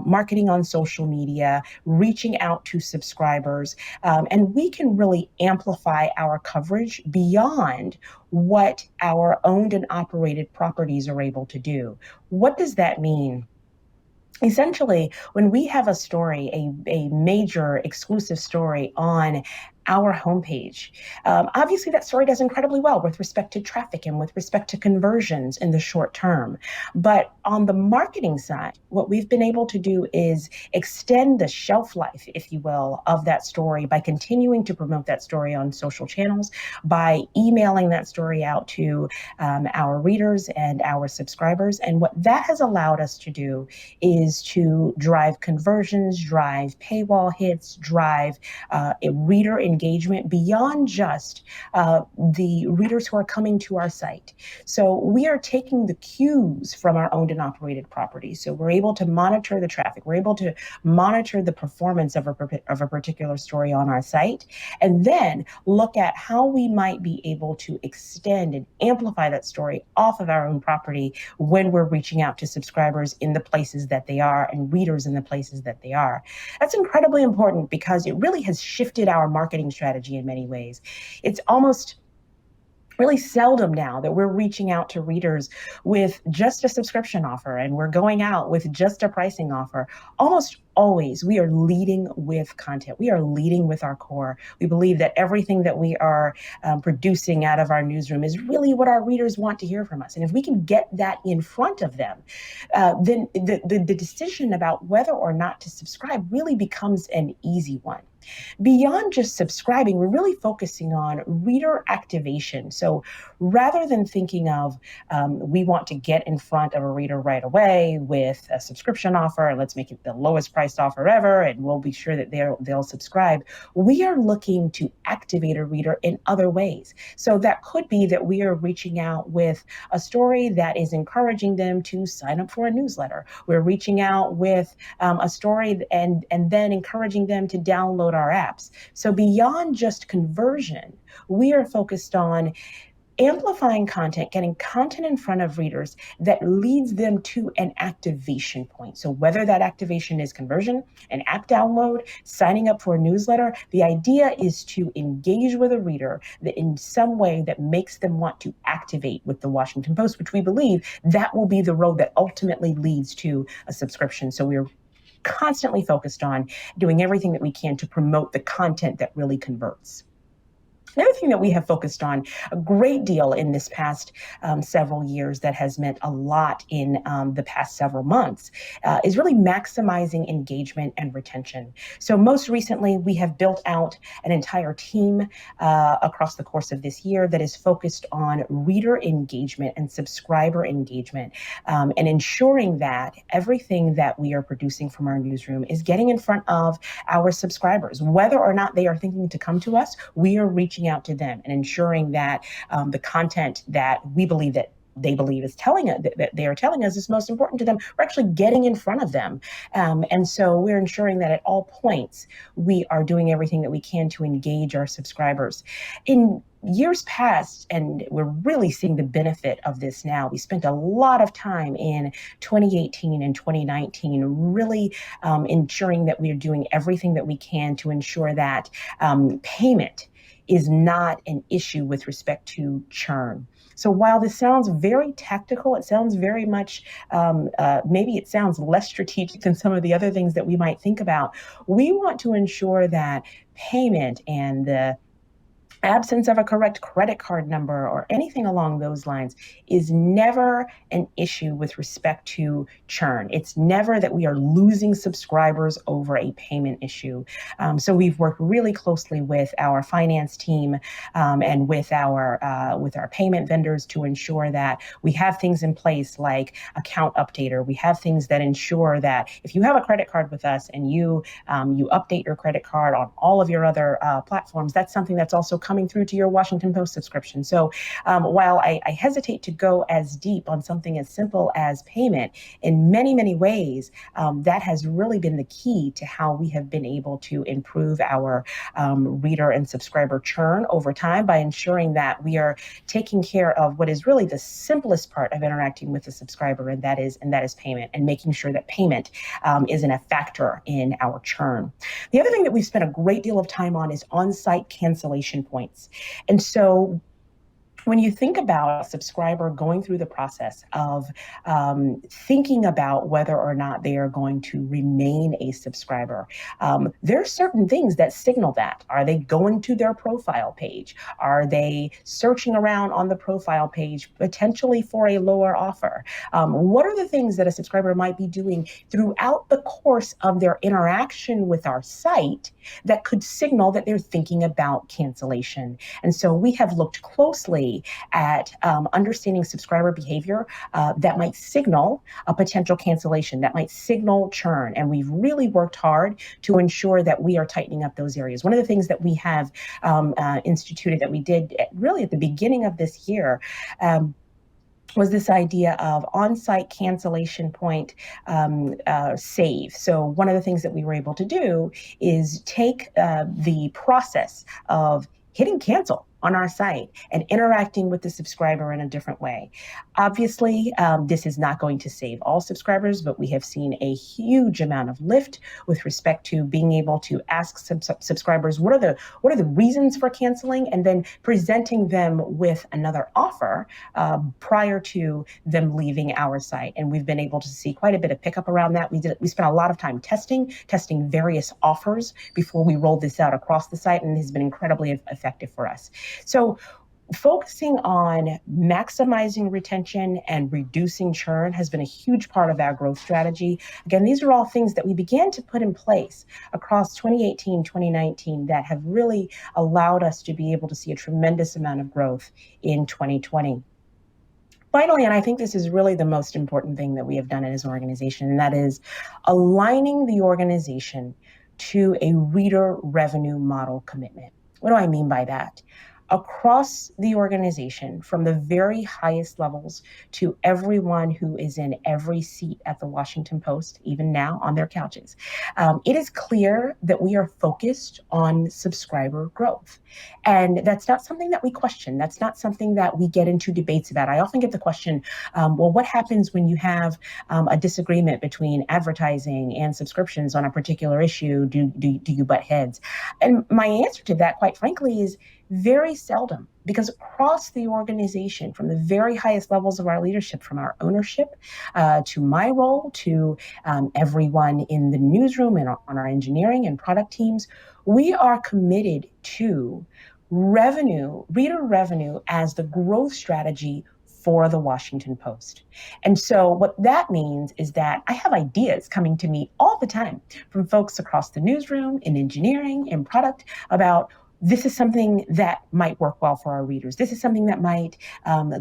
[SPEAKER 12] marketing on social media, reaching out to subscribers, and we can really amplify our coverage beyond what our owned and operated properties are able to do. What does that mean? Essentially, when we have a story, a major exclusive story on our homepage, obviously that story does incredibly well with respect to traffic and with respect to conversions in the short term. But on the marketing side, what we've been able to do is extend the shelf life, if you will, of that story by continuing to promote that story on social channels, by emailing that story out to our readers and our subscribers. And what that has allowed us to do is to drive conversions, drive paywall hits, drive a reader engagement beyond just the readers who are coming to our site. So we are taking the cues from our owned and operated properties. So we're able to monitor the traffic. We're able to monitor the performance of a particular story on our site, and then look at how we might be able to extend and amplify that story off of our own property when we're reaching out to subscribers in the places that they are and readers in the places that they are. That's incredibly important because it really has shifted our marketing strategy in many ways. It's almost really seldom now that we're reaching out to readers with just a subscription offer and we're going out with just a pricing offer. Almost always we are leading with content. We are leading with our core. We believe that everything that we are producing out of our newsroom is really what our readers want to hear from us. And if we can get that in front of them, then the decision about whether or not to subscribe really becomes an easy one. Beyond just subscribing, we're really focusing on reader activation. So rather than thinking of we want to get in front of a reader right away with a subscription offer, and let's make it the lowest priced offer ever, and we'll be sure that they'll subscribe, we are looking to activate a reader in other ways. So that could be that we are reaching out with a story that is encouraging them to sign up for a newsletter. We're reaching out with a story and then encouraging them to download our apps. So beyond just conversion, we are focused on amplifying content, getting content in front of readers that leads them to an activation point. So whether that activation is conversion, an app download, signing up for a newsletter, the idea is to engage with a reader that in some way that makes them want to activate with the Washington Post, which we believe that will be the road that ultimately leads to a subscription. So we're constantly focused on doing everything that we can to promote the content that really converts. The other thing that we have focused on a great deal in this past several years that has meant a lot in the past several months is really maximizing engagement and retention. So most recently, we have built out an entire team across the course of this year that is focused on reader engagement and subscriber engagement and ensuring that everything that we are producing from our newsroom is getting in front of our subscribers. Whether or not they are thinking to come to us, we are reaching out to them and ensuring that the content that we believe that they believe is telling us that they are telling us is most important to them, we're actually getting in front of them. And so we're ensuring that at all points, we are doing everything that we can to engage our subscribers. In years past, and we're really seeing the benefit of this now, we spent a lot of time in 2018 and 2019 really ensuring that we are doing everything that we can to ensure that payment is not an issue with respect to churn. So while this sounds very tactical, it sounds very much, maybe it sounds less strategic than some of the other things that we might think about. We want to ensure that payment and the absence of a correct credit card number or anything along those lines is never an issue with respect to churn. It's never that we are losing subscribers over a payment issue. So we've worked really closely with our finance team and with our payment vendors to ensure that we have things in place like account updater. We have things that ensure that if you have a credit card with us and you update your credit card on all of your other platforms, that's something that's also coming through to your Washington Post subscription. So while I hesitate to go as deep on something as simple as payment, in many, many ways, that has really been the key to how we have been able to improve our reader and subscriber churn over time by ensuring that we are taking care of what is really the simplest part of interacting with the subscriber, and that is payment, and making sure that payment isn't a factor in our churn. The other thing that we've spent a great deal of time on is on-site cancellation points. And so when you think about a subscriber going through the process of thinking about whether or not they are going to remain a subscriber, there are certain things that signal that. Are they going to their profile page? Are they searching around on the profile page potentially for a lower offer? What are the things that a subscriber might be doing throughout the course of their interaction with our site that could signal that they're thinking about cancellation? And so we have looked closely at understanding subscriber behavior that might signal a potential cancellation, that might signal churn. And we've really worked hard to ensure that we are tightening up those areas. One of the things that we have instituted that we did really at the beginning of this year was this idea of on-site cancellation point save. So one of the things that we were able to do is take the process of hitting cancel on our site and interacting with the subscriber in a different way. Obviously, this is not going to save all subscribers, but we have seen a huge amount of lift with respect to being able to ask subscribers what are the reasons for canceling, and then presenting them with another offer prior to them leaving our site. And we've been able to see quite a bit of pickup around that. We spent a lot of time testing various offers before we rolled this out across the site, and it has been incredibly effective for us. So focusing on maximizing retention and reducing churn has been a huge part of our growth strategy. Again, these are all things that we began to put in place across 2018, 2019 that have really allowed us to be able to see a tremendous amount of growth in 2020. Finally, and I think this is really the most important thing that we have done as an organization, and that is aligning the organization to a reader revenue model commitment. What do I mean by that? across the organization, from the very highest levels to everyone who is in every seat at the Washington Post, even now on their couches, it is clear that we are focused on subscriber growth. And that's not something that we question. That's not something that we get into debates about. I often get the question, well, what happens when you have a disagreement between advertising and subscriptions on a particular issue? Do you butt heads? And my answer to that, quite frankly, is very seldom, because across the organization, from the very highest levels of our leadership, from our ownership to my role, to everyone in the newsroom and on our engineering and product teams, we are committed to reader revenue as the growth strategy for the Washington Post. And so what that means is that I have ideas coming to me all the time from folks across the newsroom, in engineering, in product, about this is something that might work well for our readers. This is something that might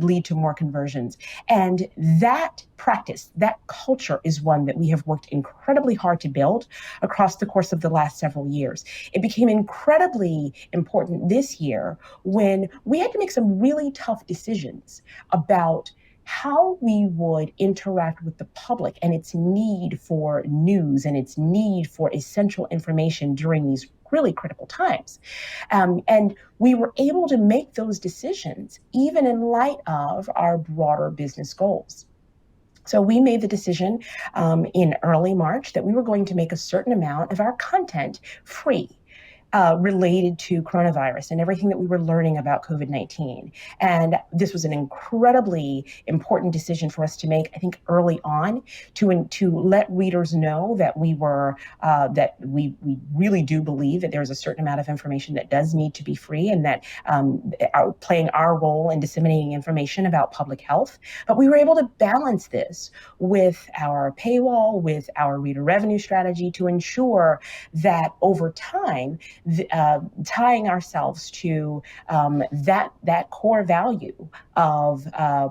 [SPEAKER 12] lead to more conversions. And that practice, that culture, is one that we have worked incredibly hard to build across the course of the last several years. It became incredibly important this year when we had to make some really tough decisions about how we would interact with the public and its need for news and its need for essential information during these really critical times. And we were able to make those decisions even in light of our broader business goals. So we made the decision in early March that we were going to make a certain amount of our content free, related to coronavirus and everything that we were learning about COVID-19. And this was an incredibly important decision for us to make, I think, early on, to let readers know that we we really do believe that there's a certain amount of information that does need to be free, and that playing our role in disseminating information about public health. But we were able to balance this with our paywall, with our reader revenue strategy, to ensure that over time, tying ourselves to that core value of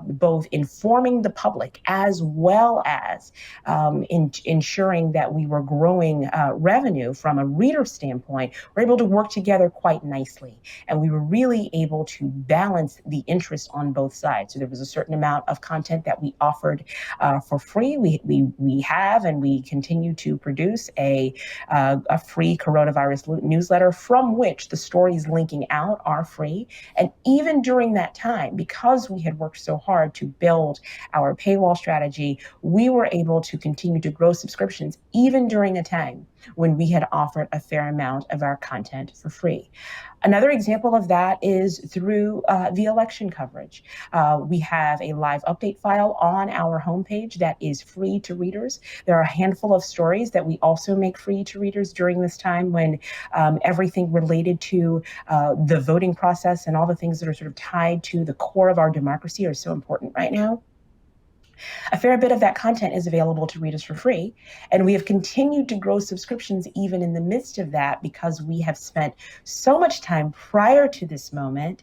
[SPEAKER 12] both informing the public as well as ensuring that we were growing revenue from a reader standpoint, we're able to work together quite nicely. And we were really able to balance the interest on both sides. So there was a certain amount of content that we offered for free. We have and we continue to produce a free coronavirus newsletter, from which the stories linking out are free. And even during that time, because we had worked so hard to build our paywall strategy, we were able to continue to grow subscriptions even during a time when we had offered a fair amount of our content for free. Another example of that is through the election coverage. We have a live update file on our homepage that is free to readers. There are a handful of stories that we also make free to readers during this time, when everything related to the voting process and all the things that are sort of tied to the core of our democracy are so important right now. A fair bit of that content is available to readers for free, and we have continued to grow subscriptions even in the midst of that, because we have spent so much time prior to this moment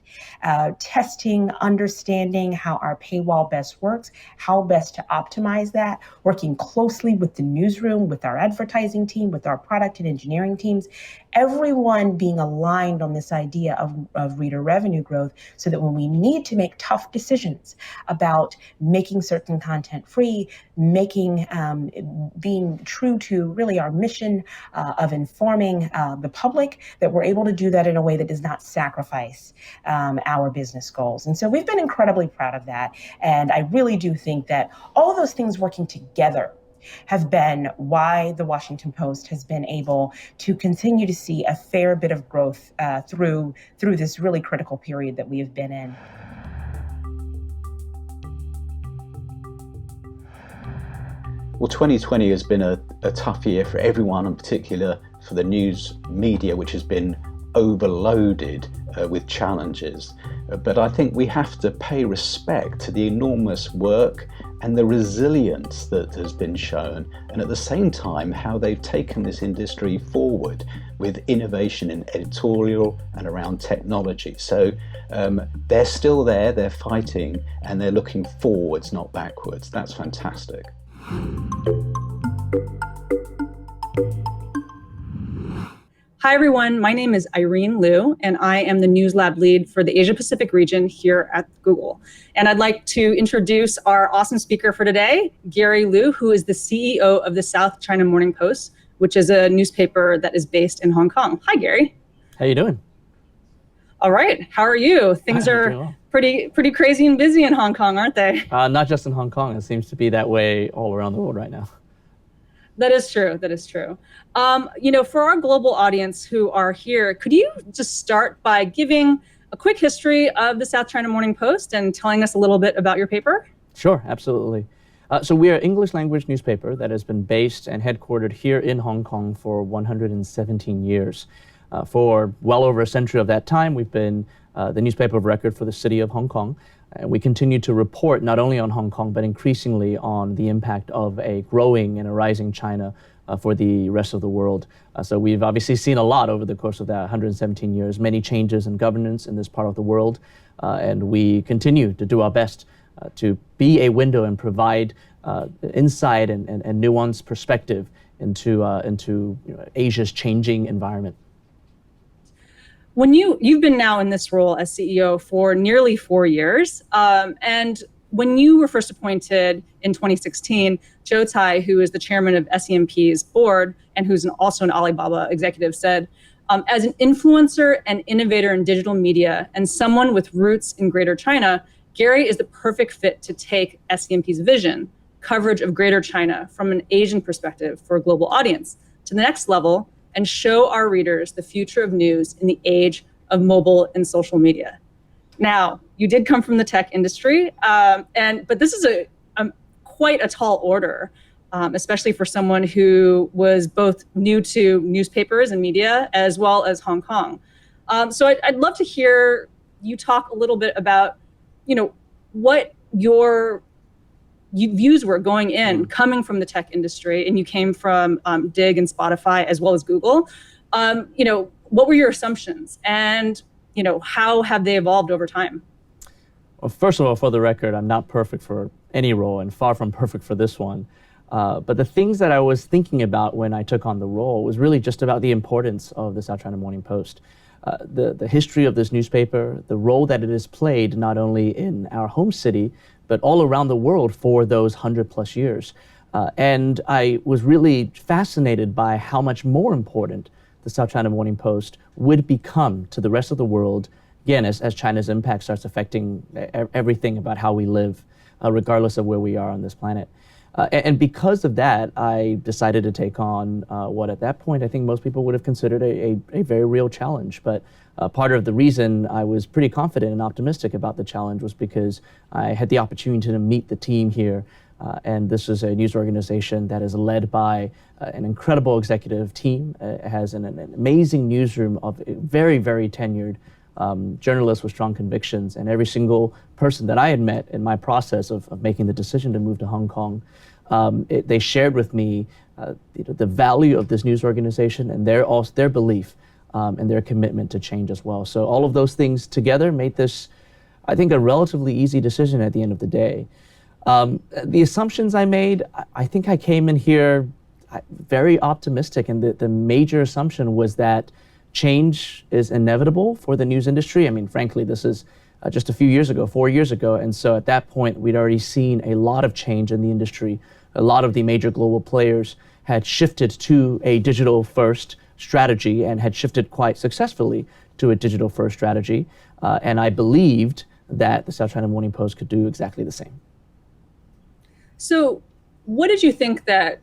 [SPEAKER 12] testing, understanding how our paywall best works, how best to optimize that, working closely with the newsroom, with our advertising team, with our product and engineering teams, everyone being aligned on this idea of reader revenue growth, so that when we need to make tough decisions about making certain content free, being true to really our mission of informing the public, that we're able to do that in a way that does not sacrifice our business goals. And so we've been incredibly proud of that. And I really do think that all of those things working together have been why the Washington Post has been able to continue to see a fair bit of growth through this really critical period that we have been in.
[SPEAKER 13] Well, 2020 has been a tough year for everyone, in particular for the news media, which has been overloaded with challenges. But I think we have to pay respect to the enormous work and the resilience that has been shown, and at the same time how they've taken this industry forward with innovation in editorial and around technology. So they're still there, they're fighting, and they're looking forwards, not backwards. That's fantastic.
[SPEAKER 14] Hi, everyone. My name is Irene Liu, and I am the News Lab lead for the Asia Pacific region here at Google. And I'd like to introduce our awesome speaker for today, Gary Liu, who is the CEO of the South China Morning Post, which is a newspaper that is based in Hong Kong. Hi, Gary.
[SPEAKER 15] How you doing?
[SPEAKER 14] All right. How are you? Things are
[SPEAKER 15] well.
[SPEAKER 14] pretty crazy and busy in Hong Kong, aren't they?
[SPEAKER 15] Not just in Hong Kong. It seems to be that way all around the world right now.
[SPEAKER 14] That is true. That is true. For our global audience who are here, could you just start by giving a quick history of the South China Morning Post and telling us a little bit about your paper?
[SPEAKER 15] Sure, absolutely. So we are an English language newspaper that has been based and headquartered here in Hong Kong for 117 years. For well over a century of that time, we've been the newspaper of record for the city of Hong Kong. And we continue to report not only on Hong Kong, but increasingly on the impact of a growing and a rising China for the rest of the world. So we've obviously seen a lot over the course of that 117 years, many changes in governance in this part of the world. And we continue to do our best to be a window and provide insight and nuanced perspective into Asia's changing environment.
[SPEAKER 14] When you've been now in this role as CEO for nearly 4 years, and when you were first appointed in 2016, Zhou Tai, who is the chairman of SEMP's board and who's also an Alibaba executive, said, as an influencer and innovator in digital media and someone with roots in Greater China, Gary is the perfect fit to take SEMP's vision, coverage of Greater China from an Asian perspective for a global audience, to the next level and show our readers the future of news in the age of mobile and social media. Now, you did come from the tech industry, but this is quite a tall order, especially for someone who was both new to newspapers and media as well as Hong Kong. So I'd love to hear you talk a little bit about, what your views were going in, coming from the tech industry, and you came from Dig and Spotify as well as Google. What were your assumptions, and how have they evolved over time?
[SPEAKER 15] Well, first of all, for the record, I'm not perfect for any role and far from perfect for this one. But the things that I was thinking about when I took on the role was really just about the importance of the South China Morning Post. The history of this newspaper, the role that it has played not only in our home city, but all around the world for those 100+ years. And I was really fascinated by how much more important the South China Morning Post would become to the rest of the world, again, as China's impact starts affecting everything about how we live, regardless of where we are on this planet. And because of that, I decided to take on what at that point I think most people would have considered a very real challenge. But part of the reason I was pretty confident and optimistic about the challenge was because I had the opportunity to meet the team here. And this is a news organization that is led by an incredible executive team. It has an amazing newsroom of very, very tenured journalists with strong convictions. And every single person that I had met in my process of making the decision to move to Hong Kong, they shared with me the value of this news organization and their belief and their commitment to change as well. So all of those things together made this, I think, a relatively easy decision at the end of the day. The assumptions I made, I think I came in here very optimistic, and the major assumption was that change is inevitable for the news industry. I mean, frankly, this is just a few years ago, 4 years ago, and so at that point, we'd already seen a lot of change in the industry. A lot of the major global players had shifted to a digital-first strategy and had shifted quite successfully to a digital-first strategy, and I believed that the South China Morning Post could do exactly the same.
[SPEAKER 14] So what did you think that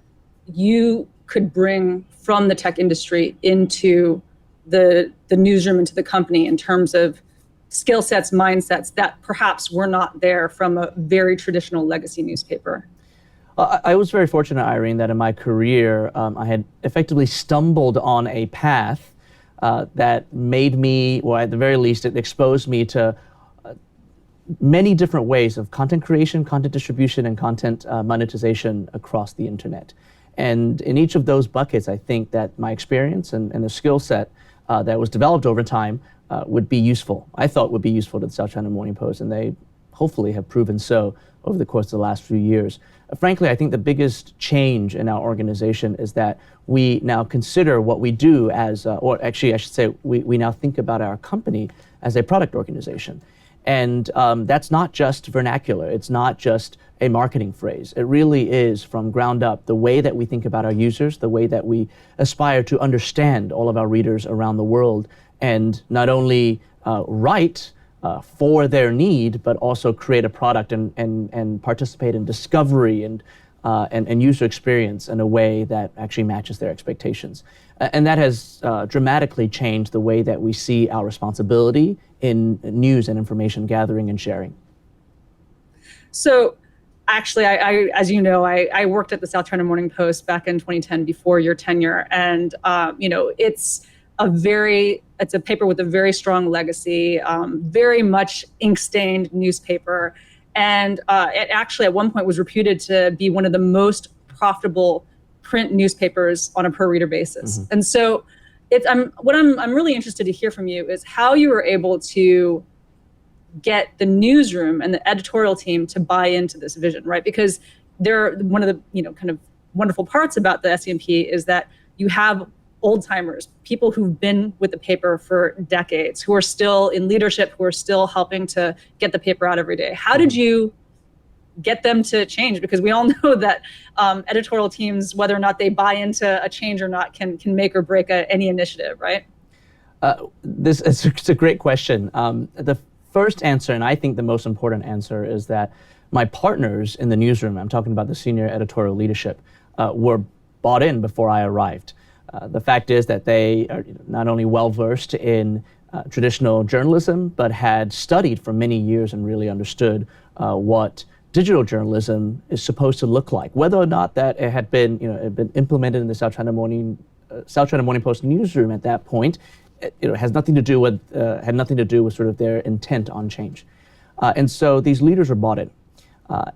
[SPEAKER 14] you could bring from the tech industry into the newsroom, into the company, in terms of skill sets, mindsets that perhaps were not there from a very traditional legacy newspaper?
[SPEAKER 15] I was very fortunate, Irene, that in my career, I had effectively stumbled on a path that made me, or at the very least, it exposed me to many different ways of content creation, content distribution, and content monetization across the internet. And in each of those buckets, I think that my experience and the skill set that was developed over time would be useful. I thought would be useful to the South China Morning Post, and they hopefully have proven so over the course of the last few years. Frankly, I think the biggest change in our organization is that we now consider what we do as, or actually I should say, we now think about our company as a product organization. And that's not just vernacular, it's not just a marketing phrase. It really is from ground up the way that we think about our users, the way that we aspire to understand all of our readers around the world, and not only write for their need, but also create a product and participate in discovery and user experience in a way that actually matches their expectations. And that has dramatically changed the way that we see our responsibility in news and information gathering and sharing.
[SPEAKER 14] So actually, I as you know, I worked at the South China Morning Post back in 2010 before your tenure. And, it's a paper with a very strong legacy, very much ink-stained newspaper. And it actually at one point was reputed to be one of the most profitable print newspapers on a per reader basis. Mm-hmm. And so I'm really interested to hear from you is how you were able to get the newsroom and the editorial team to buy into this vision, right? Because one of the kind of wonderful parts about the SCMP is that you have old timers, people who've been with the paper for decades, who are still in leadership, who are still helping to get the paper out every day. How did you get them to change? Because we all know that editorial teams, whether or not they buy into a change or not, can make or break any initiative, right?
[SPEAKER 15] It's a great question. The first answer, and I think the most important answer, is that my partners in the newsroom, I'm talking about the senior editorial leadership, were bought in before I arrived. The fact is that they are not only well-versed in traditional journalism, but had studied for many years and really understood what digital journalism is supposed to look like. Whether or not that it had been implemented in the South China Morning Post newsroom at that point, has nothing to do with had nothing to do with sort of their intent on change. And so these leaders are bought in.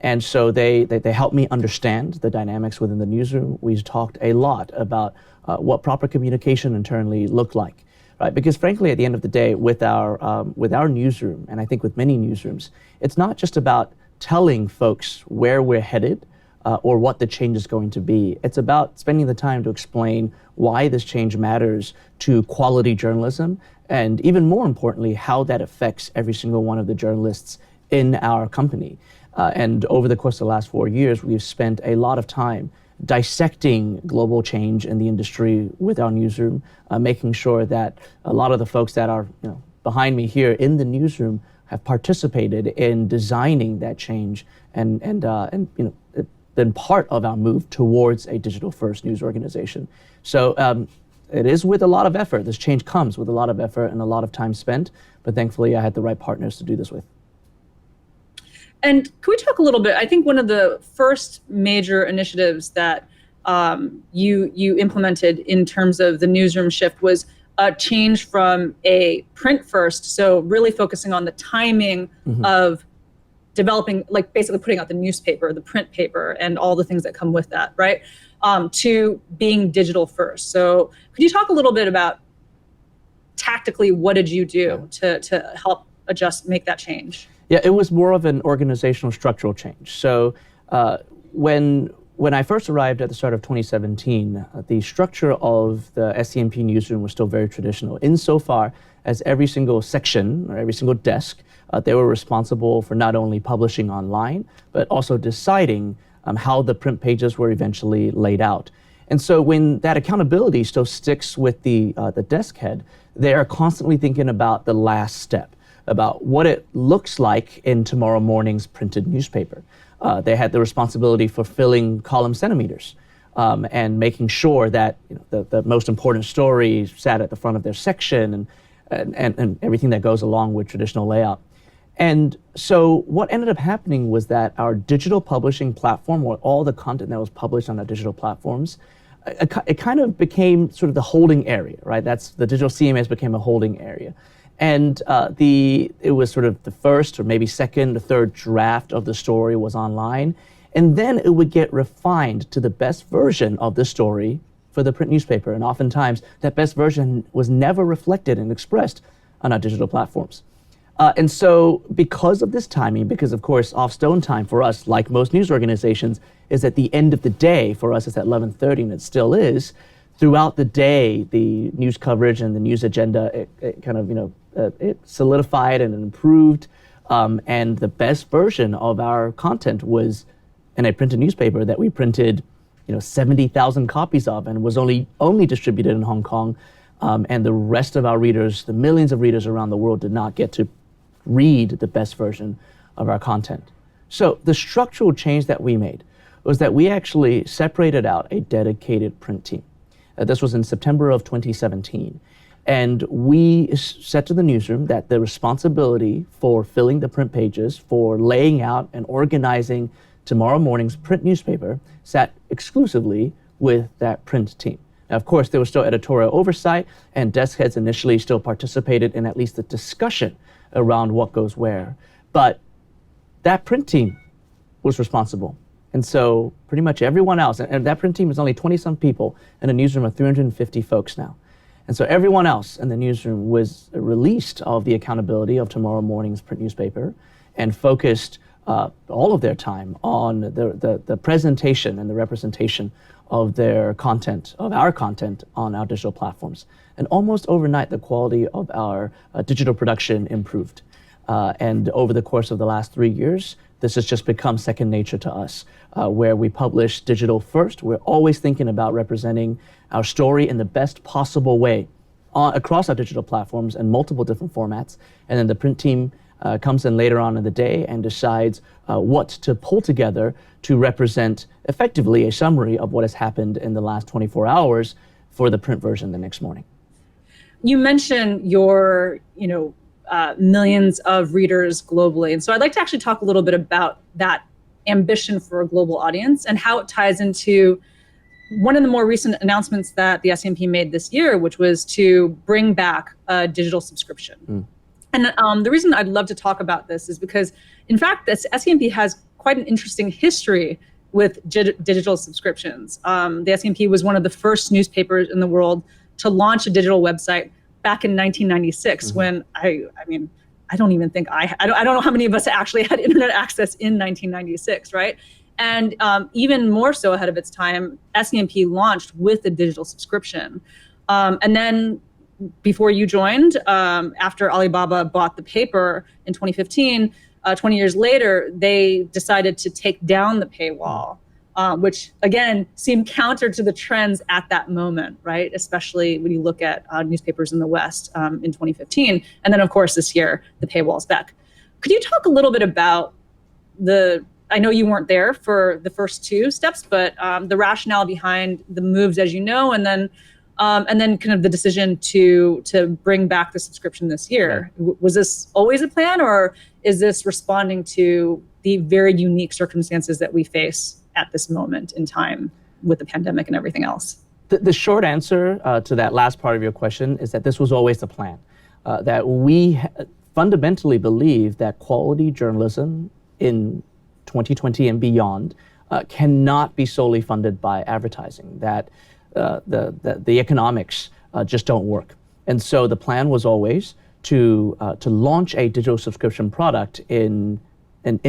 [SPEAKER 15] And so they helped me understand the dynamics within the newsroom. We talked a lot about what proper communication internally looked like, right? Because frankly, at the end of the day, with our newsroom, and I think with many newsrooms, it's not just about telling folks where we're headed or what the change is going to be. It's about spending the time to explain why this change matters to quality journalism, and even more importantly, how that affects every single one of the journalists in our company. And over the course of the last 4 years, we've spent a lot of time dissecting global change in the industry with our newsroom, making sure that a lot of the folks that are behind me here in the newsroom have participated in designing that change and been part of our move towards a digital-first news organization. So it is with a lot of effort. This change comes with a lot of effort and a lot of time spent, but thankfully I had the right partners to do this with.
[SPEAKER 14] And can we talk a little bit? I think one of the first major initiatives that you implemented in terms of the newsroom shift was a change from a print first, so really focusing on the timing of developing, like basically putting out the newspaper, the print paper, and all the things that come with that, right? To being digital first. So could you talk a little bit about tactically what did you do to help make that change?
[SPEAKER 15] Yeah, it was more of an organizational structural change. So when I first arrived at the start of 2017, the structure of the SCMP newsroom was still very traditional, insofar as every single section or every single desk, they were responsible for not only publishing online, but also deciding how the print pages were eventually laid out. And so when that accountability still sticks with the desk head, they are constantly thinking about the last step, about what it looks like in tomorrow morning's printed newspaper. They had the responsibility for filling column centimeters and making sure that the most important story sat at the front of their section and everything that goes along with traditional layout. And so what ended up happening was that our digital publishing platform, or all the content that was published on our digital platforms, it kind of became sort of the holding area, right? That's the digital CMS became a holding area. And it was sort of the first or maybe second or third draft of the story was online. And then it would get refined to the best version of the story for the print newspaper. And oftentimes that best version was never reflected and expressed on our digital platforms. And so because of this timing, because of course off-stone time for us, like most news organizations, is at the end of the day. For us, it's at 11:30, and it still is. Throughout the day, the news coverage and the news agenda, it kind of, it solidified and improved. And the best version of our content was in a printed newspaper that we printed, 70,000 copies of, and was only distributed in Hong Kong. And the rest of our readers, the millions of readers around the world, did not get to read the best version of our content. So the structural change that we made was that we actually separated out a dedicated print team. This was in September of 2017. And we said to the newsroom that the responsibility for filling the print pages, for laying out and organizing tomorrow morning's print newspaper, sat exclusively with that print team. Now, of course, there was still editorial oversight, and desk heads initially still participated in at least the discussion around what goes where. But that print team was responsible. And so pretty much everyone else, and that print team is only 20-some people in a newsroom of 350 folks now. And so everyone else in the newsroom was released of the accountability of tomorrow morning's print newspaper and focused all of their time on the presentation and the representation of their content, of our content on our digital platforms. And almost overnight, the quality of our digital production improved. And over the course of the last 3 years, this has just become second nature to us, where we publish digital first. We're always thinking about representing our story in the best possible way across our digital platforms in multiple different formats. And then the print team comes in later on in the day and decides what to pull together to represent effectively a summary of what has happened in the last 24 hours for the print version the next morning.
[SPEAKER 14] You mentioned your, millions of readers globally. And so I'd like to actually talk a little bit about that ambition for a global audience and how it ties into one of the more recent announcements that the SCMP made this year, which was to bring back a digital subscription. And the reason I'd love to talk about this is because, in fact, this SCMP has quite an interesting history with digital subscriptions. The SCMP was one of the first newspapers in the world to launch a digital website back in 1996, when I don't even think I don't know how many of us actually had internet access in 1996, right? And even more so ahead of its time, SCMP launched with a digital subscription. And then before you joined, after Alibaba bought the paper in 2015, 20 years later, they decided to take down the paywall, which again seemed counter to the trends at that moment, right? Especially when you look at newspapers in the West in 2015. And then of course this year, the paywall's back. Could you talk a little bit about I know you weren't there for the first two steps, but the rationale behind the moves, as you know, and then kind of the decision to bring back the subscription this year. Was this always a plan, or is this responding to the very unique circumstances that we face at this moment in time with the pandemic and everything else?
[SPEAKER 15] The short answer to that last part of your question is that this was always the plan. That we fundamentally believe that quality journalism in 2020 and beyond cannot be solely funded by advertising, that the economics just don't work. And so the plan was always to launch a digital subscription product in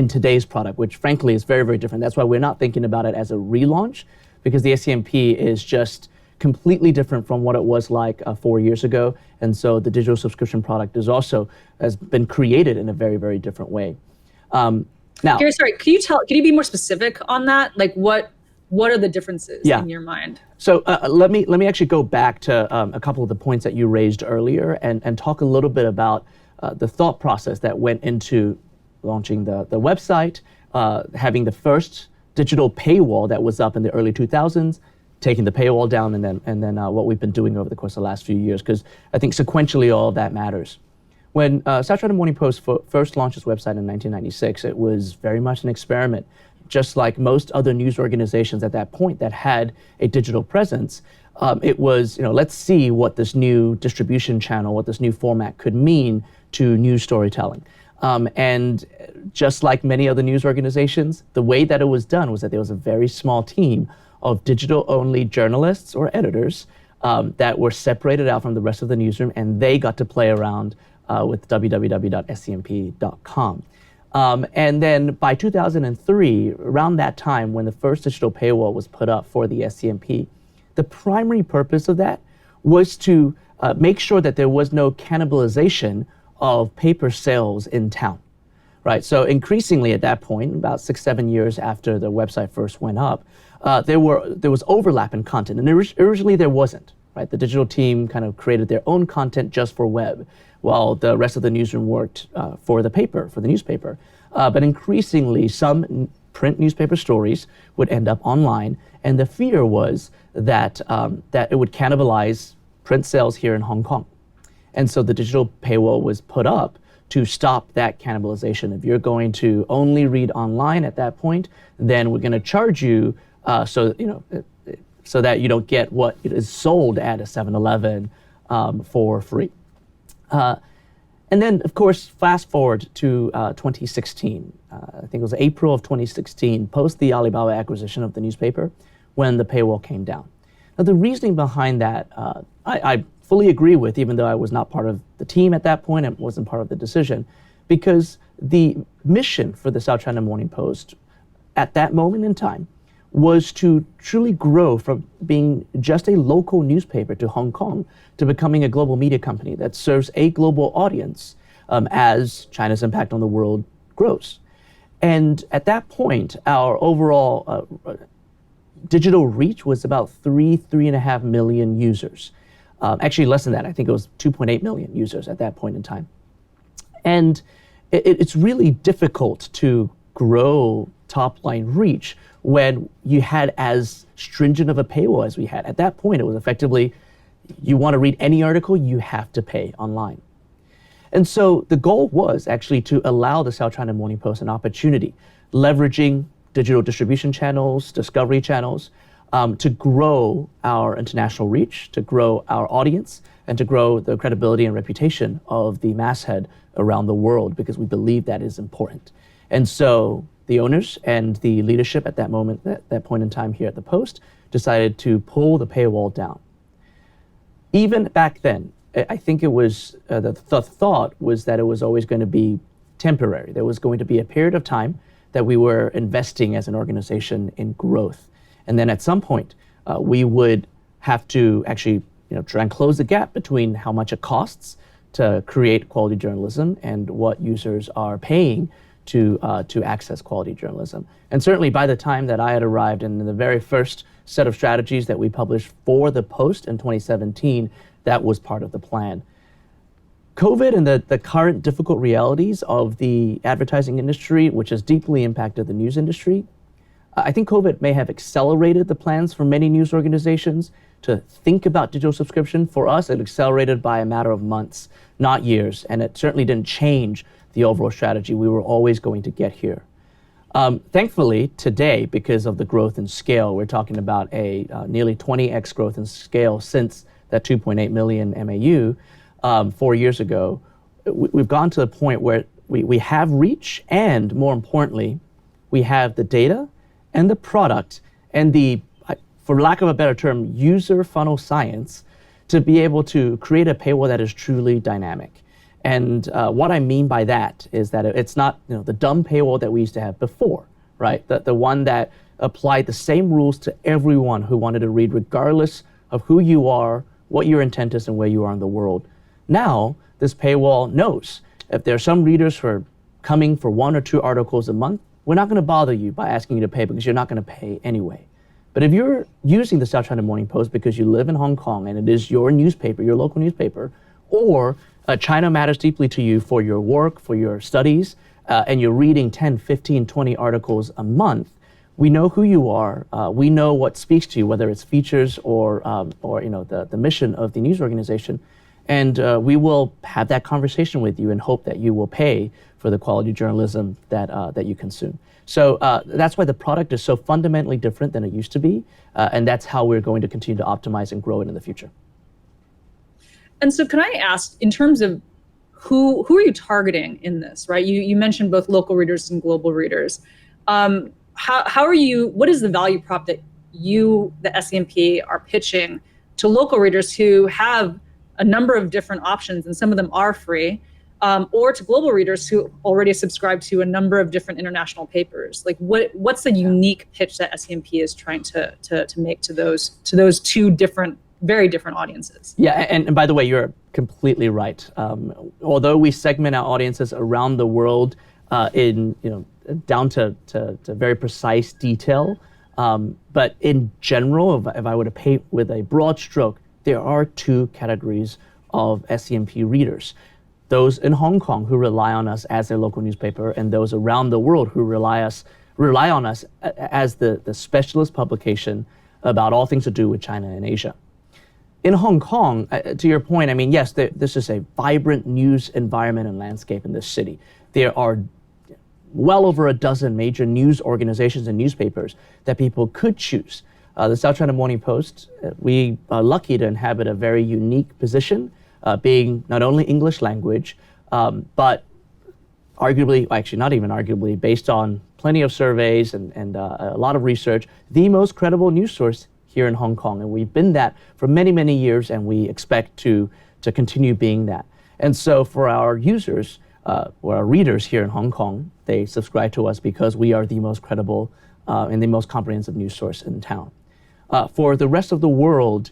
[SPEAKER 15] today's product, which frankly is very, very different. That's why we're not thinking about it as a relaunch, because the SCMP is just completely different from what it was like 4 years ago. And so the digital subscription product has been created in a very, very different way. Now,
[SPEAKER 14] Gary, sorry, can you be more specific on that? Like what are the differences in your mind?
[SPEAKER 15] So let me actually go back to a couple of the points that you raised earlier and talk a little bit about the thought process that went into launching the website, having the first digital paywall that was up in the early 2000s, taking the paywall down, and then what we've been doing over the course of the last few years, because I think sequentially all of that matters. When South China Morning Post first launched its website in 1996, it was very much an experiment. Just like most other news organizations at that point that had a digital presence, it was, let's see what this new distribution channel, what this new format could mean to news storytelling. And just like many other news organizations, the way that it was done was that there was a very small team of digital-only journalists or editors that were separated out from the rest of the newsroom, and they got to play around with www.scmp.com. And then by 2003, around that time when the first digital paywall was put up for the SCMP, the primary purpose of that was to make sure that there was no cannibalization of paper sales in town, right? So increasingly at that point, about 6-7 years after the website first went up, there was overlap in content, and originally there wasn't, right? The digital team kind of created their own content just for web, while the rest of the newsroom worked for the newspaper. But increasingly, some print newspaper stories would end up online, and the fear was that that it would cannibalize print sales here in Hong Kong. And so the digital paywall was put up to stop that cannibalization. If you're going to only read online at that point, then we're going to charge you so that you don't get what is sold at a 7-Eleven for free. And then, of course, fast forward to 2016. I think it was April of 2016, post the Alibaba acquisition of the newspaper, when the paywall came down. Now, the reasoning behind that, I fully agree with, even though I was not part of the team at that point and wasn't part of the decision, because the mission for the South China Morning Post at that moment in time was to truly grow from being just a local newspaper to Hong Kong to becoming a global media company that serves a global audience as China's impact on the world grows. And at that point, our overall digital reach was about 3.5 million users. Actually less than that. I think it was 2.8 million users at that point in time. And it's really difficult to grow top line reach when you had as stringent of a paywall as we had. At that point, it was effectively, you want to read any article, you have to pay online. And so the goal was actually to allow the South China Morning Post an opportunity, leveraging digital distribution channels, discovery channels, to grow our international reach, to grow our audience, and to grow the credibility and reputation of the masthead around the world, because we believe that is important. And so the owners and the leadership at that moment, that point in time here at the Post, decided to pull the paywall down. Even back then, I think it was, the thought was that it was always going to be temporary. There was going to be a period of time that we were investing as an organization in growth. And then at some point, we would have to actually try and close the gap between how much it costs to create quality journalism and what users are paying to access quality journalism. And certainly by the time that I had arrived in the very first set of strategies that we published for the Post in 2017, that was part of the plan. COVID and the current difficult realities of the advertising industry, which has deeply impacted the news industry, I think COVID may have accelerated the plans for many news organizations to think about digital subscription. For us, it accelerated by a matter of months, not years, and it certainly didn't change the overall strategy. We were always going to get here. Thankfully, today, because of the growth in scale, we're talking about a nearly 20x growth in scale since that 2.8 million MAU 4 years ago. We've gone to the point where we have reach, and more importantly, we have the data and the product and the, for lack of a better term, user funnel science to be able to create a paywall that is truly dynamic. And what I mean by that is that it's not the dumb paywall that we used to have before, right? The one that applied the same rules to everyone who wanted to read, regardless of who you are, what your intent is, and where you are in the world. Now, this paywall knows if there are some readers who are coming for 1 or 2 articles a month, we're not going to bother you by asking you to pay, because you're not going to pay anyway. But if you're using the South China Morning Post because you live in Hong Kong and it is your newspaper, your local newspaper, or China matters deeply to you for your work, for your studies, and you're reading 10, 15, 20 articles a month, we know who you are. We know what speaks to you, whether it's features or the mission of the news organization. And we will have that conversation with you and hope that you will pay for the quality journalism that you consume. So that's why the product is so fundamentally different than it used to be. And that's how we're going to continue to optimize and grow it in the future.
[SPEAKER 14] And so can I ask, in terms of who are you targeting in this, right? You mentioned both local readers and global readers. How are you, what is the value prop that you, the SCMP, are pitching to local readers who have a number of different options, and some of them are free, or to global readers who already subscribe to a number of different international papers? Like, what's the unique pitch that SCMP is trying to make to those two different, very different audiences?
[SPEAKER 15] Yeah, and by the way, you're completely right. Although we segment our audiences around the world in down to very precise detail, but in general, if I were to paint with a broad stroke, there are two categories of SCMP readers. Those in Hong Kong who rely on us as their local newspaper, and those around the world who rely on us as the specialist publication about all things to do with China and Asia. In Hong Kong, to your point, I mean, yes, this is a vibrant news environment and landscape in this city. There are well over a dozen major news organizations and newspapers that people could choose. The South China Morning Post, we are lucky to inhabit a very unique position, being not only English language, but arguably, actually not even arguably, based on plenty of surveys and a lot of research, the most credible news source here in Hong Kong. And we've been that for many, many years, and we expect to continue being that. And so for our users, or our readers here in Hong Kong, they subscribe to us because we are the most credible and the most comprehensive news source in town. For the rest of the world,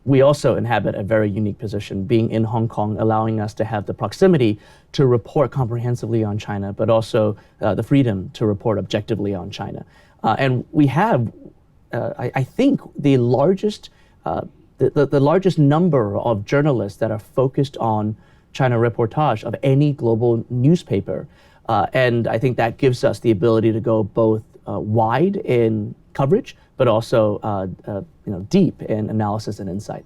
[SPEAKER 15] we also inhabit a very unique position, being in Hong Kong, allowing us to have the proximity to report comprehensively on China, but also the freedom to report objectively on China. And we have, I think, the largest number of journalists that are focused on China reportage of any global newspaper. And I think that gives us the ability to go both wide in coverage, but also deep in analysis and insight.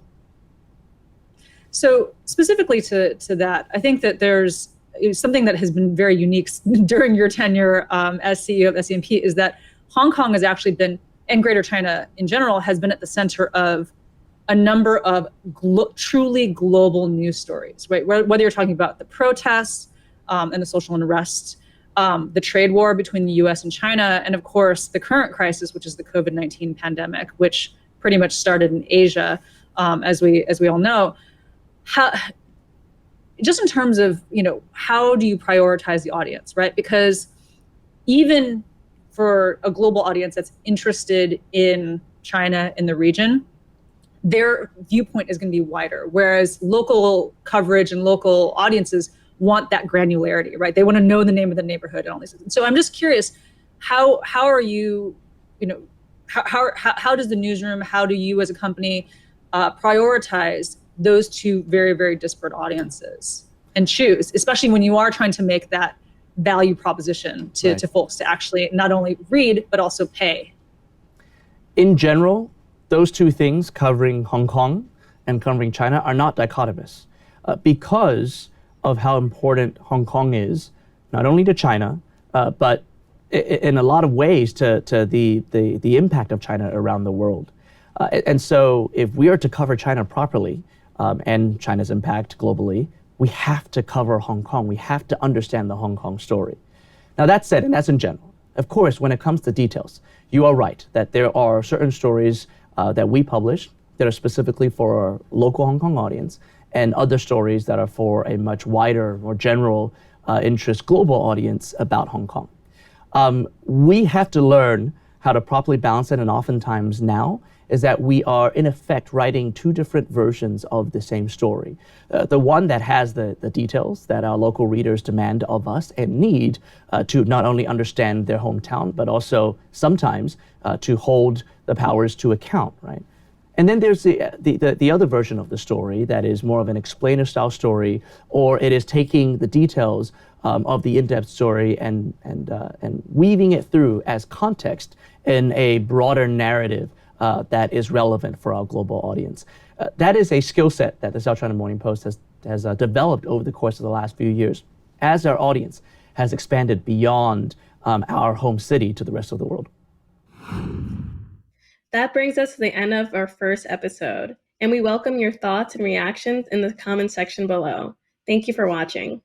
[SPEAKER 14] So specifically to that, I think that there's something that has been very unique during your tenure as CEO of SCMP is that Hong Kong has actually been, and Greater China in general, has been at the center of a number of truly global news stories, right? Whether you're talking about the protests and the social unrest, the trade war between the US and China, and of course, the current crisis, which is the COVID-19 pandemic, which pretty much started in Asia, as we all know. Just in terms of, how do you prioritize the audience, right? Because even for a global audience that's interested in China, in the region, their viewpoint is going to be wider, whereas local coverage and local audiences want that granularity, right? They want to know the name of the neighborhood and all these things. So I'm just curious, how are you, how does the newsroom, how do you as a company prioritize those two very, very disparate audiences and choose, especially when you are trying to make that value proposition to folks to actually not only read, but also pay?
[SPEAKER 15] In general, those two things, covering Hong Kong and covering China, are not dichotomous because of how important Hong Kong is, not only to China, but in a lot of ways to the impact of China around the world. And so if we are to cover China properly and China's impact globally, we have to cover Hong Kong. We have to understand the Hong Kong story. Now that said, and that's in general, of course, when it comes to details, you are right that there are certain stories that we publish that are specifically for our local Hong Kong audience, and other stories that are for a much wider, more general interest global audience about Hong Kong. We have to learn how to properly balance it, and oftentimes now is that we are in effect writing two different versions of the same story. The one that has the details that our local readers demand of us and need to not only understand their hometown, but also sometimes to hold the powers to account, right? And then there's the other version of the story that is more of an explainer style story, or it is taking the details of the in-depth story and weaving it through as context in a broader narrative that is relevant for our global audience. That is a skill set that the South China Morning Post has developed over the course of the last few years as our audience has expanded beyond our home city to the rest of the world.
[SPEAKER 1] That brings us to the end of our first episode, and we welcome your thoughts and reactions in the comment section below. Thank you for watching.